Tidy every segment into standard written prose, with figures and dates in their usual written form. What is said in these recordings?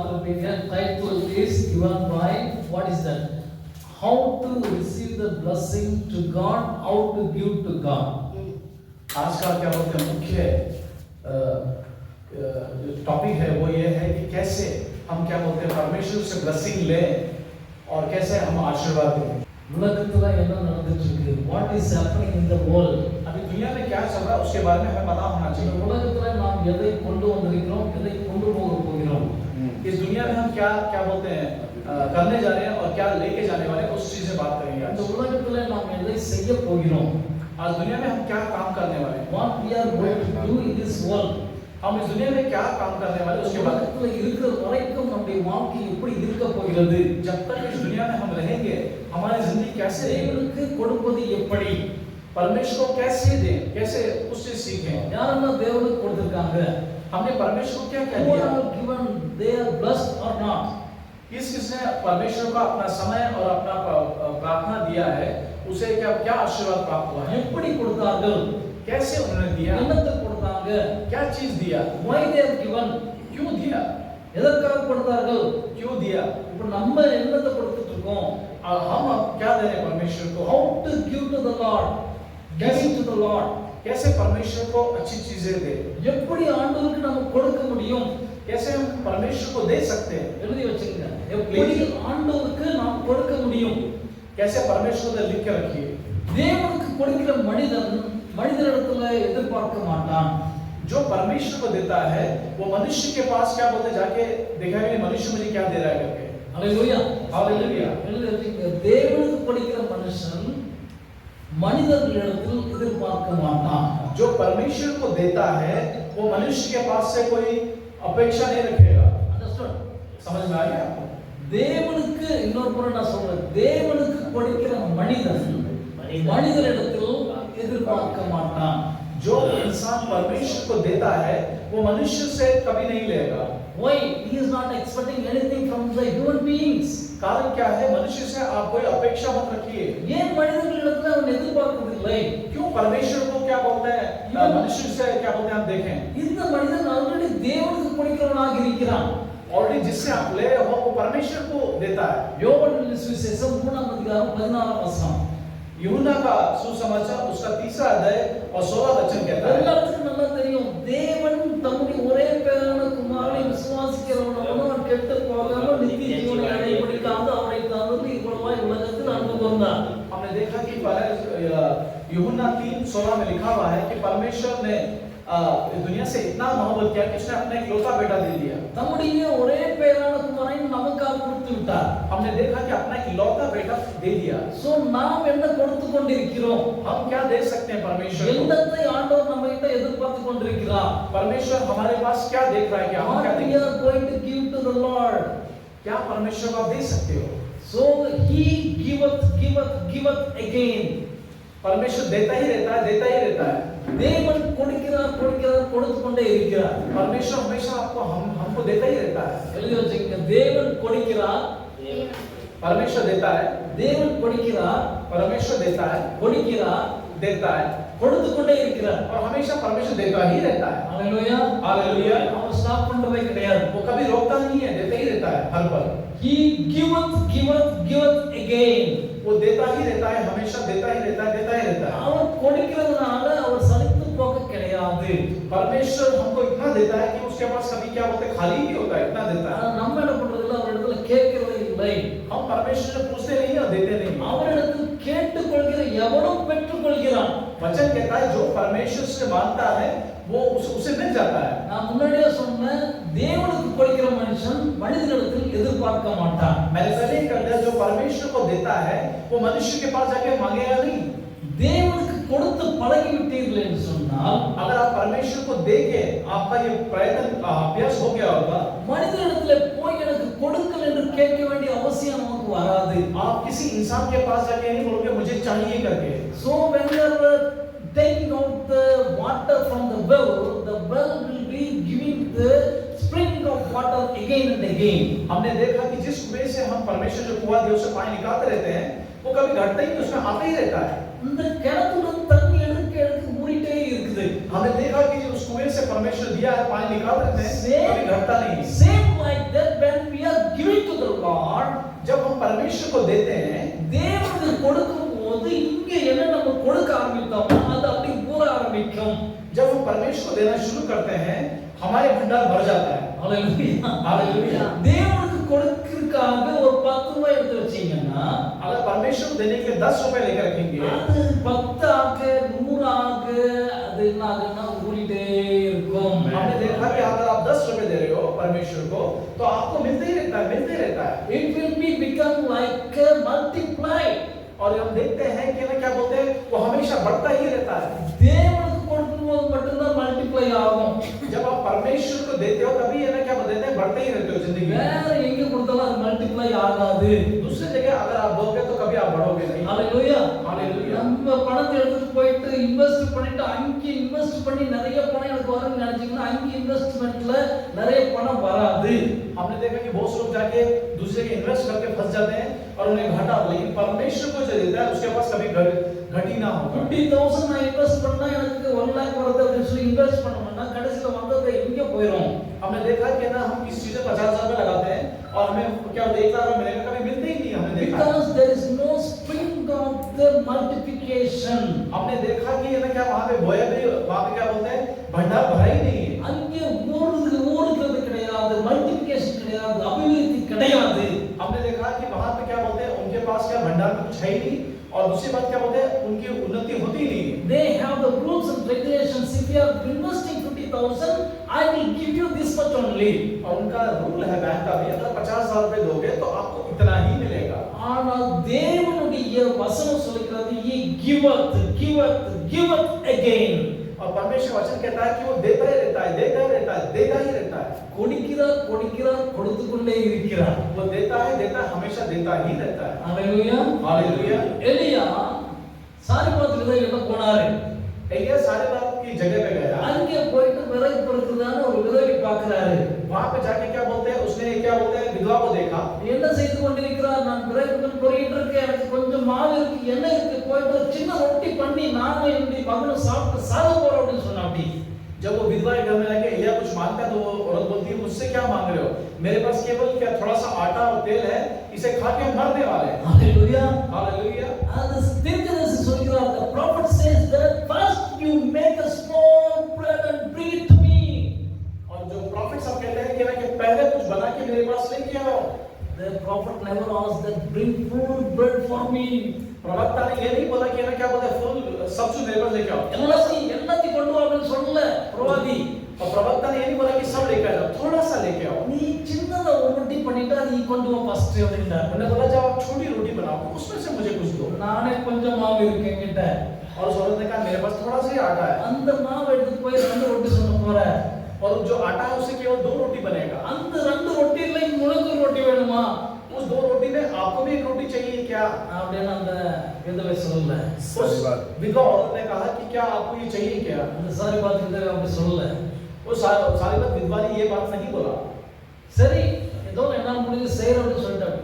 பார்த்திருப்பீங்க. Title is given by what is that? How to receive the blessing to God, how to give to God. आज का क्या बोलते हैं मुख्य टॉपिक है वो ये है कि कैसे हम क्या बोलते हैं परमेश्वर से ब्लेसिंग लें और कैसे हम आशीर्वाद दें। உலகத்துல என்ன நடந்துட்டு இருக்கு? What is happening in the world? अभी दुनिया में क्या चल रहा है उसके बारे में हमें पता होना இந்த चाहिए। உலகத்துல நாம் எதை கொண்டு வந்திருக்கிறோம், எதை கொண்டு போக போகிறோம்? इस दुनिया में हम क्या क्या बोलते हैं करने जा रहे हैं और क्या लेके जाने वाले हैं उस चीज से बात करेंगे இந்த आज। உலகத்துல நாம் எதை செய்ய போகிறோம்? आज दुनिया में हम क्या काम करने वाले हैं, What we are going to do in this world? हम इस दुनिया में क्या काम करने वाले हैं, இந்த उसके बाद உலகத்துல இருக்கிற வரைக்கும் நம்முடைய வாழ்க்கை எப்படி இருக்க போகிறது? जब तक इस दुनिया में हम रहेंगे हमारी जिंदगी कैसे रहेगी, தேவனுக்கு கொடுப்பது எப்படி? परमेश्वर को कैसे दें, कैसे उससे सीखें। யாரெல்லாம் தேவனுக்கு கொடுத்திருக்காங்க? हमने परमेश्वर को क्या क्या Who दिया, are given, they are blessed or not? किसने परमेश्वर को अपना समय और अपना प्रार्थना दिया है, उसे क्या क्या आशीर्वाद प्राप्त हुआ है, எப்படி கொடுத்தார்கள்? कैसे उन्होंने दिया, என்னத்தை கொடுத்தாங்க? क्या चीज दिया, Why they are given? क्यों दिया, எதற்காக கொடுத்தார்கள்? क्यों दिया, இப்போ நம்ம என்னத்தை கொடுத்துட்டு இருக்கோம்? और हम अब क्या दे रहे हैं परमेश्वर को, How to give to the Lord? Giving to the Lord. कैसे परमेश्वर को अच्छी चीजें दे, எப்படி ஆண்டவருக்கு நம்ம கொடுக்க முடியும்? कैसे हम परमेश्वर को दे सकते हैं, எழுதி வச்சுங்க. எப்படி ஆண்டவருக்கு நாம் கொடுக்க முடியும்? कैसे परमेश्वर को लिख के रखिए। தேவனுக்கு கொடுக்கிற மனிதன் மனிதனிடத்துல எதிர்பார்க்க மாட்டான். जो परमेश्वर को देता है वो मनुष्य के पास क्या बोलते जाके देखा कि मनुष्य मुझे क्या दे रहा है करके। ஹalleluya. हालेलुया। எழுதி வச்சுங்க. தேவனுக்கு கொடுக்கிற மனுஷன் மனிதர்களிடத்தில் எதிர்பார்க்க மாட்டான். जो परमेश्वर को देता है वो मनुष्य के पास से कोई अपेक्षा नहीं रखेगा। Understood? समझ में आ गया आपको? தேவனுக்கு இன்னொரு முறை நான் சொல்றேன். தேவனுக்கு கொடுக்கிற மனிதன் மனிதரிடத்தில் எதிர்பார்க்க மாட்டான். जो इंसान परमेश्वर को देता है वो मनुष्य से कभी नहीं लेगा। Why? He is not expecting anything from the human beings. कारण क्या है, मनुष्य से आप कोई अपेक्षा मत रखिए। ஏன் மனிதர்களிடத்தில் அவன் எதிர்பார்ப்பதில்லை? क्यों परमेश्वर को क्या बोलते हैं मनुष्य से क्या बोलते हैं आप देखें, இந்த मனிதன் ஆல்ரெடி தேவனுக்கு கொடுக்கிறவனாக இருக்கிறான். ऑलरेडी जिससे आप ले हो वो परमेश्वर को देता है। யோவான் சுவிசேஷம் 3:16 यूहन्ना का सुसमाचार उसका 3 अध्याय और 16 वचन कहता है, எல்லாத்துக்கும் நல்லா தெரியும். தேவன் தம்முடைய ஒரே பேரான குமாரனை விசுவாசிக்கிறவனோ அவன் கெட்டு போகாமல் நித்திய ஜீவனை அடையும்படிக்காக அவரை தந்து இவ்வளவாய் உலகத்தில் அன்பு கூர்ந்தார். हमने देखा कि यूहन्ना 3:16 में लिखा हुआ है कि परमेश्वर ने दुनिया से इतना मोहब्बत किया कि उसने अपना इकलौता बेटा दे दिया। தம்முடைய ஒரே பேரான குமாரனை நமக்காக கொடுத்து விட்டார். हमने देखा कि अपना इकलौता बेटा दे दिया। சோ நாம் என்ன கொடுத்து கொண்டிருக்கிறோம்? हम क्या दे सकते हैं परमेश्वर को? என்னத்தை ஆண்டவர் நம்ம கிட்ட எதிர்பார்த்து கொண்டிருக்கிறார்? परमेश्वर हमारे पास क्या देख रहा है कि हम क्या What we देंगे? are going to give to the Lord. क्या परमेश्वर को आप दे सकते हो? So he giveth again. परमेश्वर देता ही रहता है, देता ही रहता है। தேவன் கொடுக்கிறார் கொடுத்து கொண்டே இருக்கிறார். परमेश्वर हमेशा आपको हमको देता ही रहता है। எழுதி வச்சுங்க. தேவன் கொடுக்கிறார், परमेश्वर देता है, தேவன் கொடுக்கிறார், परमेश्वर देता है, देता है கொடுத்து கொண்டே இருக்கிறார். और हमेशा परमेश्वर देता ही रहता है। ஹalleluya. हालेलुया। அவன் ஸ்டாப் பண்றதே கிடையாது. वो कभी रोकता नहीं है, देता ही रहता है हर पल। He giveth again. वो देता ही रहता है, हमेशा देता ही रहता है, देता ही रहता है। அவர் கொடுக்கிறதுனால அவர் சலித்து போக கிடையாது. परमेश्वर हमको इतना देता है कि उसके पास कभी क्या बोलते खाली नहीं होता है, इतना देता है। ஆனா நம்ம என்ன பண்றதில்ல, அவரிடத்துல கேட்கிறதே இல்லை. हम परमेश्वर से पूछते नहीं और देते नहीं। அவரிடத்தில் கேட்டுக்கொள்கிற எவனும் பெற்றுக்கொள்கிறான். वचन कहता है जो परमेश्वर से मांगता है वो उसे मिल जाता है। நான் முன்னாடியே சொன்னேன், தேவனுக்கு கொடுக்கிற மனுஷன் மனிதனிடத்தில் எதிர்பார்க்க மாட்டான். मैंने पहले ही कर दिया, जो परमेश्वर को देता है वो मनुष्य के पास जाके मांगेगा नहीं। தேவனுக்கு கொடுத்து பழகி விட்டீர்கள் என்று சொன்னால், अगर आप परमेश्वर को देके आपका ये प्रयत्न अभ्यास हो गया होगा, மனிதனிடத்தில் போய் எனக்கு கொடுங்கள் என்று கேட்க வேண்டிய அவசியம் நமக்கு வராது. आप किसी इंसान के पास जाके नहीं बोलोगे मुझे चाहिए करके। So when you are taking out the water from the well will be giving the spring of water again and again. हमने देखा कि जिस कुएं से हम परमेश्वर जो कुआं दिया उससे पानी निकालते रहते हैं वो कभी घटता ही नहीं, उसमें आता ही रहता है। இந்த கிணத்துல தண்ணி எடுக்க ஊறிட்டே இருக்குது. हमने देखा कि उस कुएं से से परमेश्वर दिया है पानी निकाल देते हैं, Same- कभी घटता नहीं है। Same like that, when we are giving to the Lord, जब हम परमेश्वर को देते हैं, தேவனுக்கு கொடுக்கும்போது இங்க என்ன நம்ம கொடுக்க ஆரம்பித்தோமோ அது அப்படி ஊற ஆரம்பிக்கும். जब हम परमेश्वर को देना शुरू करते हैं, हमारे भंडार भर जाता है। ஹalleluya. हालेलुया। தேவனுக்கு கொடுக்கிறதுக்காக ஒரு 10 ரூபாய் எடுத்து வச்சீங்கன்னா अगर परमेश्वर को देने के लिए 10 रुपए लेकर रखेंगे, அது 10 ஆக 100 ஆக அது என்ன ஆகும்னா ஊறிட்டே இருக்கும். हमने देखा कि अगर आप 10 रुपए दे रहे हो परमेश्वर को, तो आपको मिलते ही रहता है, मिलते ही रहता है। It will be become like multiply. और हम देखते हैं कि ना क्या बोलते हैं, वो हमेशा बढ़ता ही रहता है। தேவனுக்கு கொடுக்கும்போது மட்டும்தான் மல்டிப்ளை ஆகும். जब आप परमेश्वर को देते हो, तभी ये ना क्या बोलते हैं, बढ़ते ही रहते हो जिंदगी में। வேற எங்க கொடுத்தாலும் அது மல்டிப்ளை ஆகாது. दूसरी जगह अगर आप दोगे तो कभी आप बढ़ोगे नहीं। ஹalleluya. हालेलुया। நம்ம பணத்தை எடுத்துட்டு போயிட்டு இன்வெஸ்ட் பண்ணிட்டு அங்கே இன்வெஸ்ட் பண்ணி நிறைய பணம் எனக்கு வரும்னு நினைச்சீங்கன்னா அங்கே இன்வெஸ்ட்மென்ட்ல நிறைய பணம் வராது. हमने देखा कि बहुत से लोग जाके दूसरे के इन्वेस्ट करके फंस जाते हैं और उन्हें घाटा, लेकिन परमेश्वर को जो देता है उसके पास कभी घट ही ना होगा। 50,000 நான் இன்வெஸ்ட் பண்ணா எனக்கு 1 लाख வருது அப்படின்னு சொல்லி இன்வெஸ்ட் பண்ணோம்னா கடைசில வந்தது எங்க போயிடும். हमने देखा कि ना हम किस चीज में 50,000 रुपए लगाते हैं और हमें क्या 1 लाख रुपए मिलेगा, कभी मिलते ही नहीं। हमने देखा Because there is no spring of the multiplication. हमने देखा कि ये ना क्या वहां पे बोया भी, वहां पे क्या बोलते हैं, भंडार भरा ही नहीं है। அங்கே ஊறுகிறது கிடையாது, மல்டிப்ளிகேஷன் கிடையாது, அபிவிருத்தி கிடையாது. हमने देखा कि वहां पे क्या बोलते हैं, उनके पास क्या भंडार में कुछ है ही नहीं, और दूसरी बात क्या बोलते हैं, उनकी उन्नति होती ही नहीं है। They have the rules and regulations. If you are investing 50,000, I will give you this much only. और उनका रूल है बैंक का भी, अगर 50,000 रुपए दोगे तो आपको इतना ही मिलेगा। ஆனால் தேவனுடைய வசனம் சொல்கிறது he giveth, giveth, giveth again. और परमेश्वर वचन कहता है कि वो देता ही रहता है, देता ही रहता है, देता ही रहता है। கொடுக்கிறார் கொடுக்கிறார் கொடுத்து கொண்டே இருக்கிறார். वो देता है, हमेशा देता ही रहता है। ஹalleluya. हालेलुया। எலியா சாரிபாத் விதையிட்ட போனாரு. एलिया सारेबात की जगह पे गया, அங்கே போயிட்டு விறகு பொறுக்குதான ஒரு விதவை பார்க்கறாரு. वहां पे जाके क्या बोलते हैं, उसने क्या बोलते हैं, विधवा को देखा। என்ன செய்து கொண்டிருக்கிறார்? நான் விறகு பொறுக்கிட்டு இருக்கேன், எனக்கு கொஞ்சம் மாவு இருக்கு, எண்ணெய் இருக்கு, போயிட்டு ஒரு சின்ன ரொட்டி பண்ணி நானும் என்னுடைய மகனும் சாப்பிட்டு சாக போறோம் அப்படின்னு சொன்னாப்படி. जब वो विधवा के घर में जाके एलिया कुछ मांगता है, तो वो औरत बोलती है, मुझसे क्या मांग रहे हो, मेरे पास केवल क्या थोड़ा सा आटा और तेल है, इसे खा के हम मरने वाले हैं। ஹalleluya. हालेलुया। அது தீர்க்கதரிசி சொல்கிறார், the prophet says that first you make a small bread and bring it to me. और जो प्रॉफिट सब कहते हैं कि पहले कुछ बना के मेरे पास लेके आओ। The prophet never asked that bring full bread for me. प्रवक्ता ने ये नहीं बोला कि ना क्या बोलते हैं, फुल सब कुछ मेरे पास लेके आओ। எல்லாத்தையும் கொண்டு வா அப்படின்னு சொல்லல பிரவாதி. और प्रवक्ता ने ये नहीं बोला कि सब लेके आओ, थोड़ा सा लेके आओ। நீ சின்னதா ஒரு ரொட்டி பண்ணிட்டு நீ கொண்டு வா ஃபர்ஸ்ட் அப்படின்றார். मैंने बोला जब आप छोटी रोटी बनाओ, उसमें से मुझे कुछ दो। நானே கொஞ்சம் மாவு இருக்கு என்கிட்ட. और उस औरत ने कहा मेरे पास थोड़ा सा ही आटा है, அந்த மாவு எடுத்து போய் ரெண்டு ரொட்டி சொல்ல போற. और जो आटा है उससे केवल 2 रोटी बनेगा। அந்த ரெண்டு ரொட்டில உனக்கு ஒரு ரொட்டி வேணுமா? उस 2 रोटी में आपको भी 1 रोटी चाहिए क्या? அப்படின்னு அந்த விதவை சொல்லல. उस विधवा औरत ने कहा कि क्या आपको ये चाहिए क्या? அந்த சாரிபாத் விதவை அப்படி சொல்லல. वो सारीबात विधवा ने ये बात नहीं बोला। சரி ஏதோ என்னால முடிஞ்சு செய்யறேன் அப்படின்னு சொல்லிட்டாரு.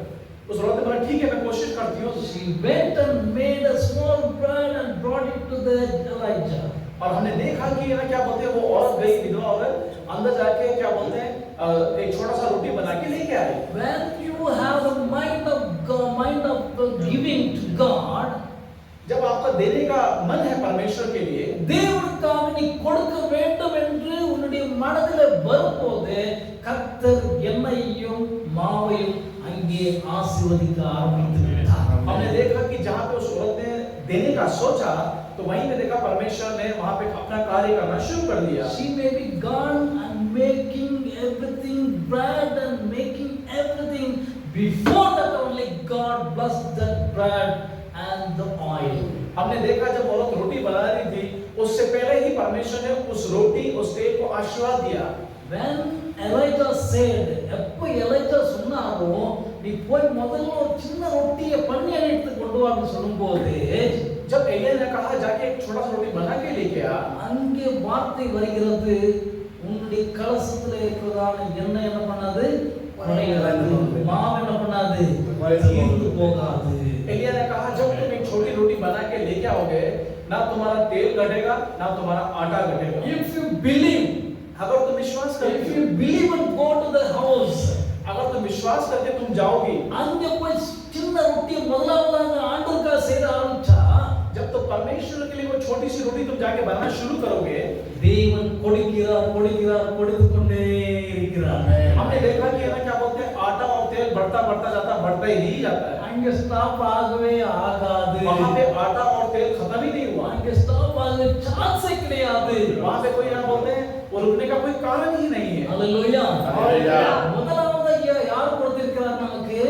उस औरत ने बोला ठीक है, मैं कोशिश करती हूँ। She went and made a small bread and brought it to the Elijah. और हमने देखा कि ना क्या बोलते हैं, वो औरत गई, विधवा औरत अंदर जाके क्या बोलते हैं, एक छोटा सा रोटी बना के लेके आई। When you have a mind of giving to God, जब आपका देने का मन है परमेश्वर के लिए, தேவனுக்காக நீ கொடுக்க வேண்டும் என்று உன்னுடைய மனதிலே வரும்போது கர்த்தர் எண்ணெயையும் மாவையும் அங்கே ஆசீர்வதிக்க ஆரம்பித்து விட்டார். हमने देखा कि जहाँ पे उस औरत ने देने का सोचा, तो वहीं पे देखा परमेश्वर ने वहाँ पे अपना कार्य करना शुरू कर दिया। She may be gone and making everything bread and making everything. Before that only God blessed that bread and the oil. हमने देखा जब औरत रोटी बना रही थी, उससे पहले ही परमेश्वर ने उस रोटी, उस तेल को आशीर्वाद दिया। When Elijah said, எப்போ எலைஜா சொன்னாரோ நீ போய் முதல்ல ஒரு சின்ன ரொட்டியை பண்ணி எடுத்து கொண்டு வான்னு சொல்லும்போது, जब एलिया ने कहा जाके एक छोटा सा रोटी बना के लेके आ, அங்கே வார்த்தை வருகிறது, உன்னுடைய கலசத்துல இருக்கிறதான எண்ணெய் என்ன பண்ணாது? குறையாது. மாவு என்ன பண்ணாது? தீர்ந்து போகாது. एलिया ने कहा जब तुम एक छोटी रोटी बना के लेके आओगे, ना तुम्हारा तेल घटेगा, ना तुम्हारा आटा घटेगा। If you believe, अगर तुम विश्वास If करते you believe and go to the house, अगर तुम विश्वास करके तुम जाओगी, அங்க போய் சின்ன ரொட்டியை முதலாவதாக ஆண்டவருக்காக செய்ய ஆரம்பிச்சா, जब तो परमेश्वर के लिए वो छोटी सी रोटी तुम जाके बनाना शुरू करोगे, தேவன் கொடுக்கிறார் கொடுக்கிறார் கொடுத்து கொண்டே இருக்கிறார். हमने देखा कि है ना क्या बोलते हैं, आटा और तेल बढ़ता बढ़ता जाता, बढ़ता ही जाता है। அங்க ஸ்டாப் ஆகவே ஆகாது. वहां पे आटा और तेल खत्म ही नहीं हुआ, அங்க ஸ்டாப் ஆக சான்ஸே கிடையாது. वहां पे कोई क्या बोलते हैं, वो रुकने का कोई कारण ही नहीं है। ஹalleluya. Hallelujah. முதலாவதாக யார் கொடுத்திருக்கிறார் நமக்கு?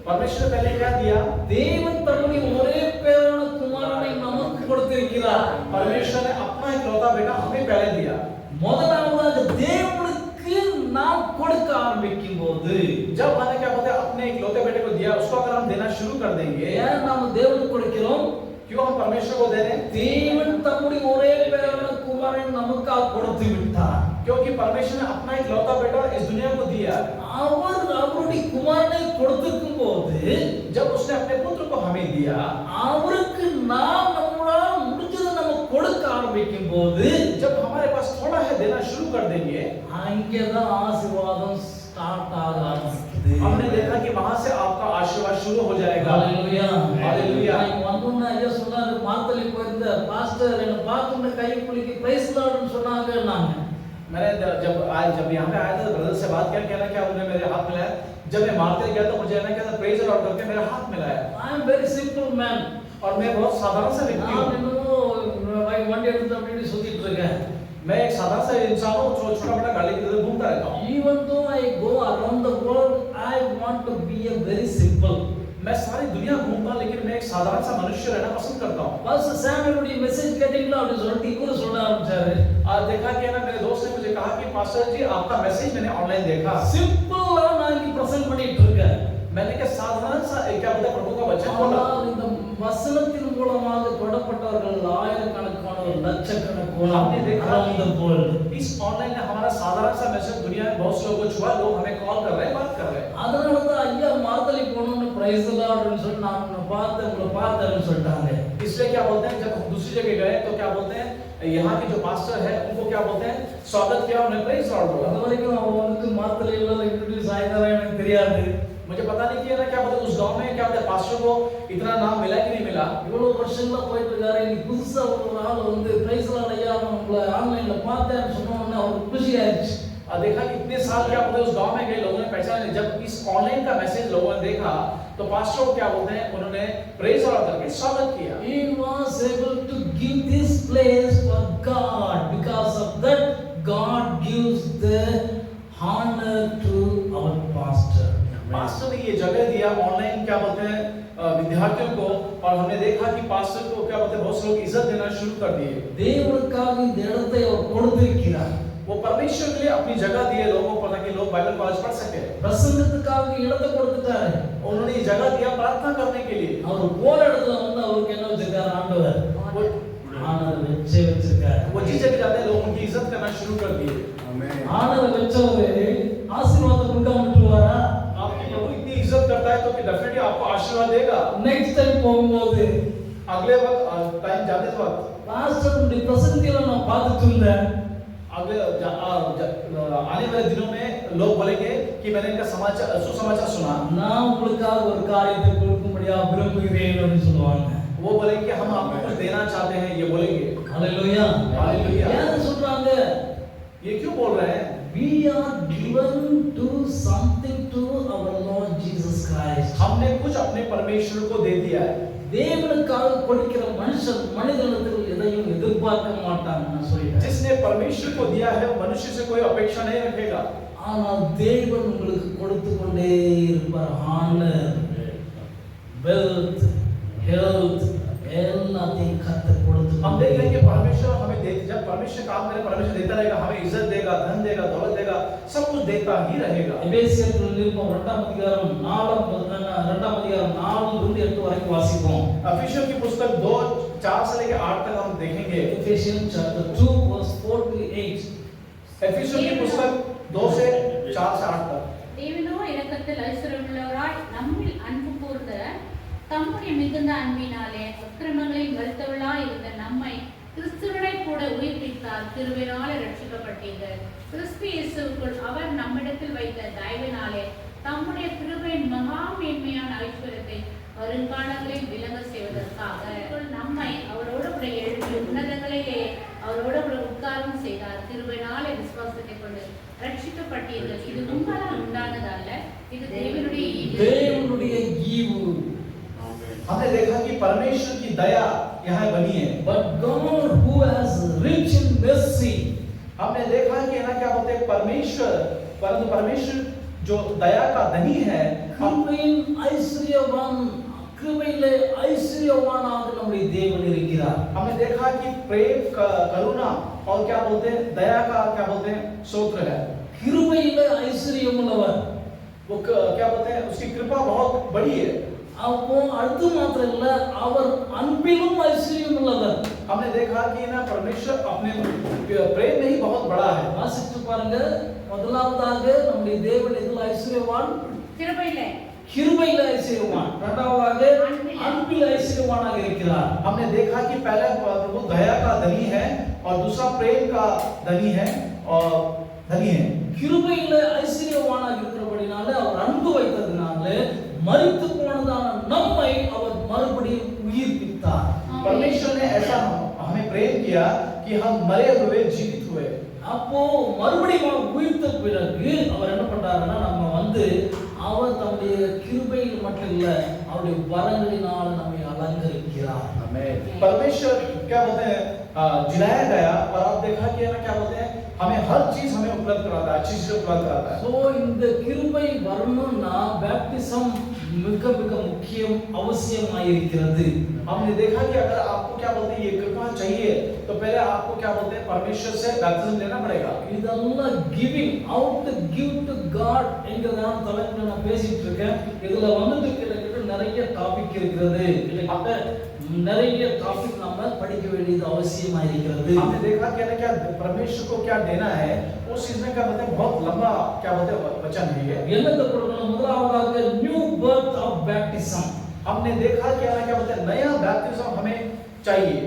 परमेश्वर पहले क्या दिया? தேவன் தம்முடைய ஒரே பேரான குமாரனை நமக்கு கொடுத்திருக்கிறார். परमेश्वर ने अपना इकलौता बेटा हमें पहले दिया। முதலாவதாக தேவனுக்கு நாம் கொடுக்க ஆரம்பிக்கும் போது, जब हमने क्या बोलते हैं अपने इकलौते बेटे को दिया, उसको अगर हम देना शुरू कर देंगे, ஏன் நாம் தேவனுக்கு கொடுக்கிறோம்? क्यों हम परमेश्वर को दे रहे हैं? தேவன் தம்முடைய ஒரே பேரான குமாரனை நமக்காக கொடுத்து விட்டார். क्योंकि परमेश्वर ने अपना इकलौता बेटा इस दुनिया को दिया। அவர் அவருடைய குமாரனை கொடுத்திருக்கும் போது, जब उसने अपने पुत्र को हमें दिया, அவருக்கு நாம் நம்மளால் முடிஞ்சதை நம்ம கொடுக்க ஆரம்பிக்கும் போது, जब हमारे पास थोड़ा है देना शुरू कर देंगे, அங்கேதான் ஆசீர்வாதம் ஸ்டார்ட் ஆக ஆரம்பிக்குது. हमने देखा कि वहां से आपका आशीर्वाद शुरू हो जाएगा। ஹalleluya. Hallelujah. வந்தோன்னா ஐயா சொன்னாரு, மாத்தளை போயிருந்த பாஸ்டர் என்ன பார்த்துட்டு கை குலுக்கி பிரைஸ் லார்ட்னு சொன்னாங்க. मैंने जब यहाँ पे आया था ब्रदर से बात किया, कहना क्या उन्होंने मेरे हाथ मिलाया। जब मैं मार्केट गया तो मुझे ना क्या प्रेज लॉर्ड करके मेरे हाथ मिलाया। I am very simple man. और मैं बहुत साधारण सा व्यक्ति நான் हूँ। இன்னும் வண்டி எடுத்து அப்படி சுத்திட்டு இருக்கேன். मैं एक साधारण सा इंसान हूँ, छोटा मोटा गाड़ी के अंदर घूमता रहता हूँ। Even though I go around the world, I want to be a very simple. मैं सारी दुनिया घूमता हूँ, लेकिन मैं एक साधारण सा मनुष्य रहना पसंद करता हूँ। பாஸ்டர் சாமுவேலுடைய மெசேஜ் கேட்டீங்களா அப்படி சொல்லிட்டு இவரு சொல்ல ஆரம்பிச்சாரு. आज देखा कि ना मेरे दोस्त ने मुझे कहा कि पास्टर जी आपका मैसेज मैंने ऑनलाइन देखा। சிம்பிளா நான் இங்க பிரசன்ட் பண்ணிட்டு இருக்கேன். मैंने क्या साधारण सा क्या बोलते हैं प्रभु का वचन बोला। ஆனால் இந்த வசனத்தின் மூலமாக தொடப்பட்டவர்கள் ஆயிரக்கணக்கானோர் லட்சக்கணக்கானோர் हमने देखा around the world. इस ऑनलाइन ने हमारा साधारण सा मैसेज दुनिया में बहुत से लोगों को छुआ, लोग हमें कॉल कर रहे हैं, बात कर रहे हैं। அதனால தான் ஐயா மார்த்தலை போகணும்னு பிரைஸ் லார்ட்னு சொல்லி நான் உங்களை பார்த்தேன்னு சொல்லிட்டாங்க. इसलिए क्या बोलते हैं, जब हम दूसरी जगह गए तो क्या बोलते हैं, यहाँ के जो पास्टर है उनको क्या बोलते हैं, स्वागत किया, उन्हें प्रेज लॉर्ड बोला। இது வரைக்கும் அவனுக்கு மார்த்தலை எல்லாம் இன்ட்ரோ듀ce ஆயிட்டாரா எனக்கு தெரியாது. मुझे पता नहीं कि ना क्या बोलते हैं उस गांव में क्या बोलते हैं पास्टर को इतना नाम मिला कि नहीं मिला। இவ்வளவு வருஷங்களா போயிட்டு இருக்காரு. இன்னைக்கு புதுசா ஒரு ஆள் வந்து பிரைஸ் லார்ட் ஐயா உங்களை ஆன்லைன்ல பார்த்தேன்னு சொன்ன உடனே அவருக்கு खुशी ஆயிடுச்சு. और देखा कि इतने साल क्या बोलते हैं उस गांव में गए लोगों ने पहचाना। जब इस ऑनलाइन का मैसेज लोगों ने देखा तो पास्टर को क्या बोलते हैं, उन्होंने प्रेज लॉर्ड करके स्वागत किया। He was able to give this place for God. Because of that, God gives the honor to our pastor. Pastor ने ये जगह दिया ऑनलाइन क्या बोलते हैं विद्यार्थियों को, और हमने देखा कि पास्टर को क्या बोलते हैं बहुत से लोग इज्जत देना शुरू कर दिए। தேவனுக்காக இந்த இடத்தை அவர் கொடுத்திருக்கிறார். वो परमेश्वर के लिए अपनी जगह दिए लोगों को ताकि लोग बाइबल कॉलेज पढ़ सके। பிரசங்கத்துக்காக இடத்தை கொடுத்துட்டாரு. उन्होंने ये जगह दिया प्रार्थना करने के लिए। அவர் போற இடத்துல வந்து அவருக்கு என்ன வச்சிருக்காரு ஆண்டவர்? ஆனர் வச்சிருக்காரு. वो जिस जगह जाते हैं लोग उनकी इज्जत करना शुरू कर दिए। ஆனர் வச்சவரு ஆசீர்வாதம் கொடுக்காம விட்டுருவாரா? आपकी प्रभु इतनी इज्जत करता है तो कि डेफिनेटली आपको आशीर्वाद देगा। நெக்ஸ்ட் டைம் போகும்போது अगले वक्त टाइम जाते वक्त பாஸ்டர் பிரசங்கத்தில நான் பார்த்துட்டு இருந்தேன். अगले आने वाले दिनों में लोग बोलेंगे कि मैंने इनका समाचार सुसमाचार सुना। நான் உங்களுக்காக ஒரு காரியத்தை கொடுக்கும்படியா விரும்புகிறேன் அப்படின்னு சொல்லுவாங்க. वो बोलेंगे कि हम आपको कुछ देना चाहते हैं, ये बोलेंगे। ஹalleluya. हालेलुया। ஏன் சொல்றாங்க? ये क्यों बोल रहे हैं? We are given to something to our Lord Jesus Christ. हमने कुछ अपने परमेश्वर को दे दिया है। தேவனுக்காக கொடுக்கிற மனுஷன் மனிதனிடத்தில் எதையும் எதிர்பார்க்க மாட்டான் நான் சொல்லிட்டேன். जिसने परमेश्वर को दिया है वो मनुष्य से कोई अपेक्षा नहीं रखेगा। ஆனால் தேவன் உங்களுக்கு கொடுத்து கொண்டே இருப்பார். honor, wealth, health எல்லாத்தையும் கர்த்தர் கொடுத்து हम देख रहे हैं कि परमेश्वर हमें दे, जब परमेश्वर काम करे परमेश्वर देता रहेगा, हमें इज्जत देगा, धन देगा, दौलत देगा, सब कुछ देता ही रहेगा। எபேசியர் நிருபம் 2ஆம் அதிகாரம் 4 வரைக்கும் வாசிப்போம். अफिसियों की पुस्तक 2:4 से लेकर 8 तक हम देखेंगे। Ephesians chapter 2 verse 4 to 8. एफिसियों की पुस्तक 2 से 4 से 8 तक। தேவனோ இரக்கத்தில் ஐஸ்வர்யமுள்ளவராய் நம்மில் அன்பு கூர்ந்த தம்முடைய மிகுந்த அன்பினாலே அக்கிரமங்களில் மரித்தவர்களாய் இருந்த நம்மை கிறிஸ்துவுடனே கூட உயிர்ப்பித்தார். கிருபையினாலே ரட்சிக்கப்பட்டீர்கள். கிறிஸ்து இயேசுவுக்குள் அவர் நம்மிடத்தில் வைத்த தயவினாலே தம்முடைய கிருபையின் மகா மேன்மையான ஐஸ்வர்யத்தை வருங்காலங்களில் விளங்க செய்வதற்காக நம்மை அவரோடு கூட எழுப்பி உன்னதங்களிலே அவரோடு கூட உட்காரம் செய்தார். கிருபையினாலே விசுவாசத்தை கொண்டு ரட்சிக்கப்பட்டீர்கள். இது உங்களால் உண்டானதல்ல, இது தேவனுடைய ஈவு. हमने देखा कि परमेश्वर की दया यहाँ बनी है, But God who has rich in mercy, हमने देखा कि ना क्या बोलते हैं परमेश्वर, परंतु परमेश्वर जो दया का धनी है, கிருபையின் ஐஸ்வர்யவான், கிருபையிலே ஐஸ்வர்யவானாக நம்முடைய தேவன் இருக்கிறார். हमने देखा कि प्रेम करुणा और क्या बोलते हैं दया का क्या बोलते हैं सूत्र है, கிருபையிலே ஐஸ்வர்யம் உள்ளவர். वो क्या बोलते हैं उसकी कृपा बहुत बड़ी है. அப்போ அது மாத்திரம் இல்ல, அவர் அன்பிலும் ஐஸ்வர்யம் உள்ளவர். हमने देखा कि ना परमेश्वर अपने प्रेम में ही बहुत बड़ा है. வாசித்து பாருங்க. முதலாவதாக நம்முடைய தேவன் எதில் ஐஸ்வர்யவான்? கிருபையிலே, கிருபையிலே ஐஸ்வர்யவான். இரண்டாவதாக அன்பில் ஐஸ்வர்யவானாக இருக்கிறார். हमने देखा कि पहला प्रभु दया का धनी है और दूसरा प्रेम का धनी है और धनी है. கிருபையிலே ஐஸ்வர்யவானாக இருக்கிறபடினால அவர் அன்பு வைத்ததினால மரித்து போனதான நம்மை அவர் மறுபடியும் உயிர்ப்பித்தார். परमेश्वर ने ऐसा हमें प्रेम किया कि हम मरे हुए जीवित हुए. அப்போ மறுபடியும் உயிர்த்த பிறகு அவர் என்ன பண்றாருன்னா நம்ம அவர் தம்முடைய கிருபையில் மட்டும் இல்ல, அவருடைய வரங்களினால் நம்மை அலங்கரிக்கிறார். आमेन. परमेश्वर क्या बोलते हैं जिलाया गया और आप देखा कि ना क्या बोलते हैं हमें हर चीज हमें उपलब्ध कराता है, अच्छी चीज उपलब्ध कराता है. சோ இந்த கிருபை வரணும்னா பேப்டிசம் மிக மிக முக்கியம், அவசியமாயிருக்கிறது. हमने देखा कि अगर आपको क्या बोलते हैं ये कृपा चाहिए तो पहले आपको क्या बोलते हैं परमेश्वर से बैप्टिज्म लेना पड़ेगा. இதெல்லாம் giving out to give to God என்கிறதான தலைப்புல நான் பேசிட்டு இருக்கேன். இதுல கிட்டத்தட்ட நிறைய டாபிக் இருக்கிறது. அப்ப நிறைய டாபிக் நாம படிக்க வேண்டியது அவசியமாயிருக்கிறது. हमने देखा कि क्या परमेश्वर को क्या देना है उस चीज में क्या बोलते हैं बहुत लंबा क्या बोलते हैं वचन है ये. என்னத்தை கொடுக்கணும்? முதலாவதாக நியூ பர்த் ஆஃப் பேப்டிசம். हमने देखा कि क्या बोलते हैं नया बैप्टिज्म हमें चाहिए.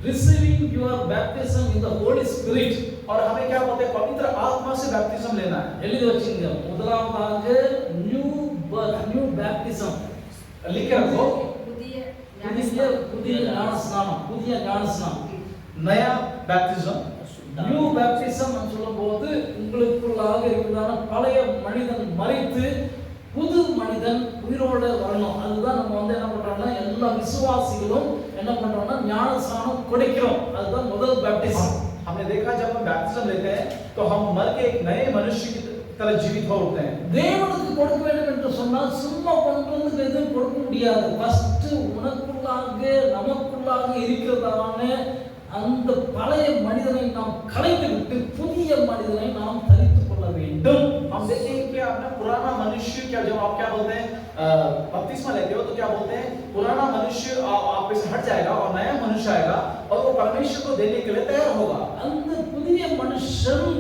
receiving your baptism in the Holy Spirit. और हमें क्या बोलते हैं पवित्र आत्मा से बैप्टिज्म लेना है. எழுதி வச்சிங்க. முதலாவதாக நியூ பர்த், நியூ பேப்டிசம். लिख के रखो. புதிய ஞானஸ்நானம், புதிய ஞானஸ்நானம், नया बैप्टिज्म. நியூ பேப்டிசம் சொல்லும்போது உங்களுக்குள்ளாக இருக்கிறதான பழைய மனிதன் மரித்து புது மனிதன் உயிரோடு வரணும். அதுதான் நம்ம என்ன பண்றோம்னா எல்லா விசுவாசிகளும் என்ன பண்றோம்னா ஞானஸ்நானம் கொடுக்கிறோம். அதுதான் முதல் பேப்டிசம். हमने देखा जब हम बैप्टिज्म लेते हैं तो हम मर के एक नए मनुष्य की तरह जीवित हो उठते हैं. தேவனுக்கு கொடுக்க வேண்டும் என்று சொன்னால் சும்மா கொண்டு வந்து எதுவும் கொடுக்க முடியாது. ஃபர்ஸ்ட் உனக்குள்ளாக நமக்குள்ளாக இருக்கிறதான அந்த பழைய மனிதனை நாம் களைந்து விட்டு புதிய மனிதனை நாம் தரித்துக் கொள்ள வேண்டும். हम देखेंगे कि अपना पुराना मनुष्य क्या जब आप क्या बोलते हैं बपतिस्मा लेते हो तो क्या बोलते हैं पुराना मनुष्य आप से हट जाएगा और नया मनुष्य आएगा और वो परमेश्वर को देने के लिए तैयार होगा. அந்த புதிய மனுஷன்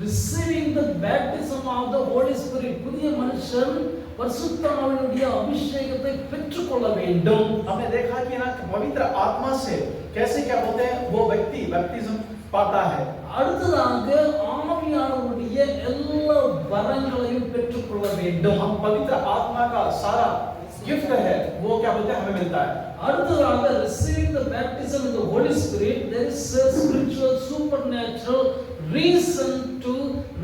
receiving the baptism of the Holy Spirit, புதிய மனுஷன் பரிசுத்த ஆவியினுடைய அபிஷேகத்தை பெற்றுக்கொள்ள வேண்டும். हमने देखा कि ना पवित्र आत्मा से कैसे क्या बोलते हैं वो व्यक्ति बैप्टिज्म पाता है. அடுத்ததாக ஆவியானவருடைய எல்லா வரங்களையும் பெற்றுக்கொள்ள வேண்டும். हम पवित्र आत्मा का सारा गिफ्ट है वो क्या बोलते हैं हमें मिलता है. அடுத்ததாக receiving the baptism in the Holy Spirit, there is a spiritual supernatural reason to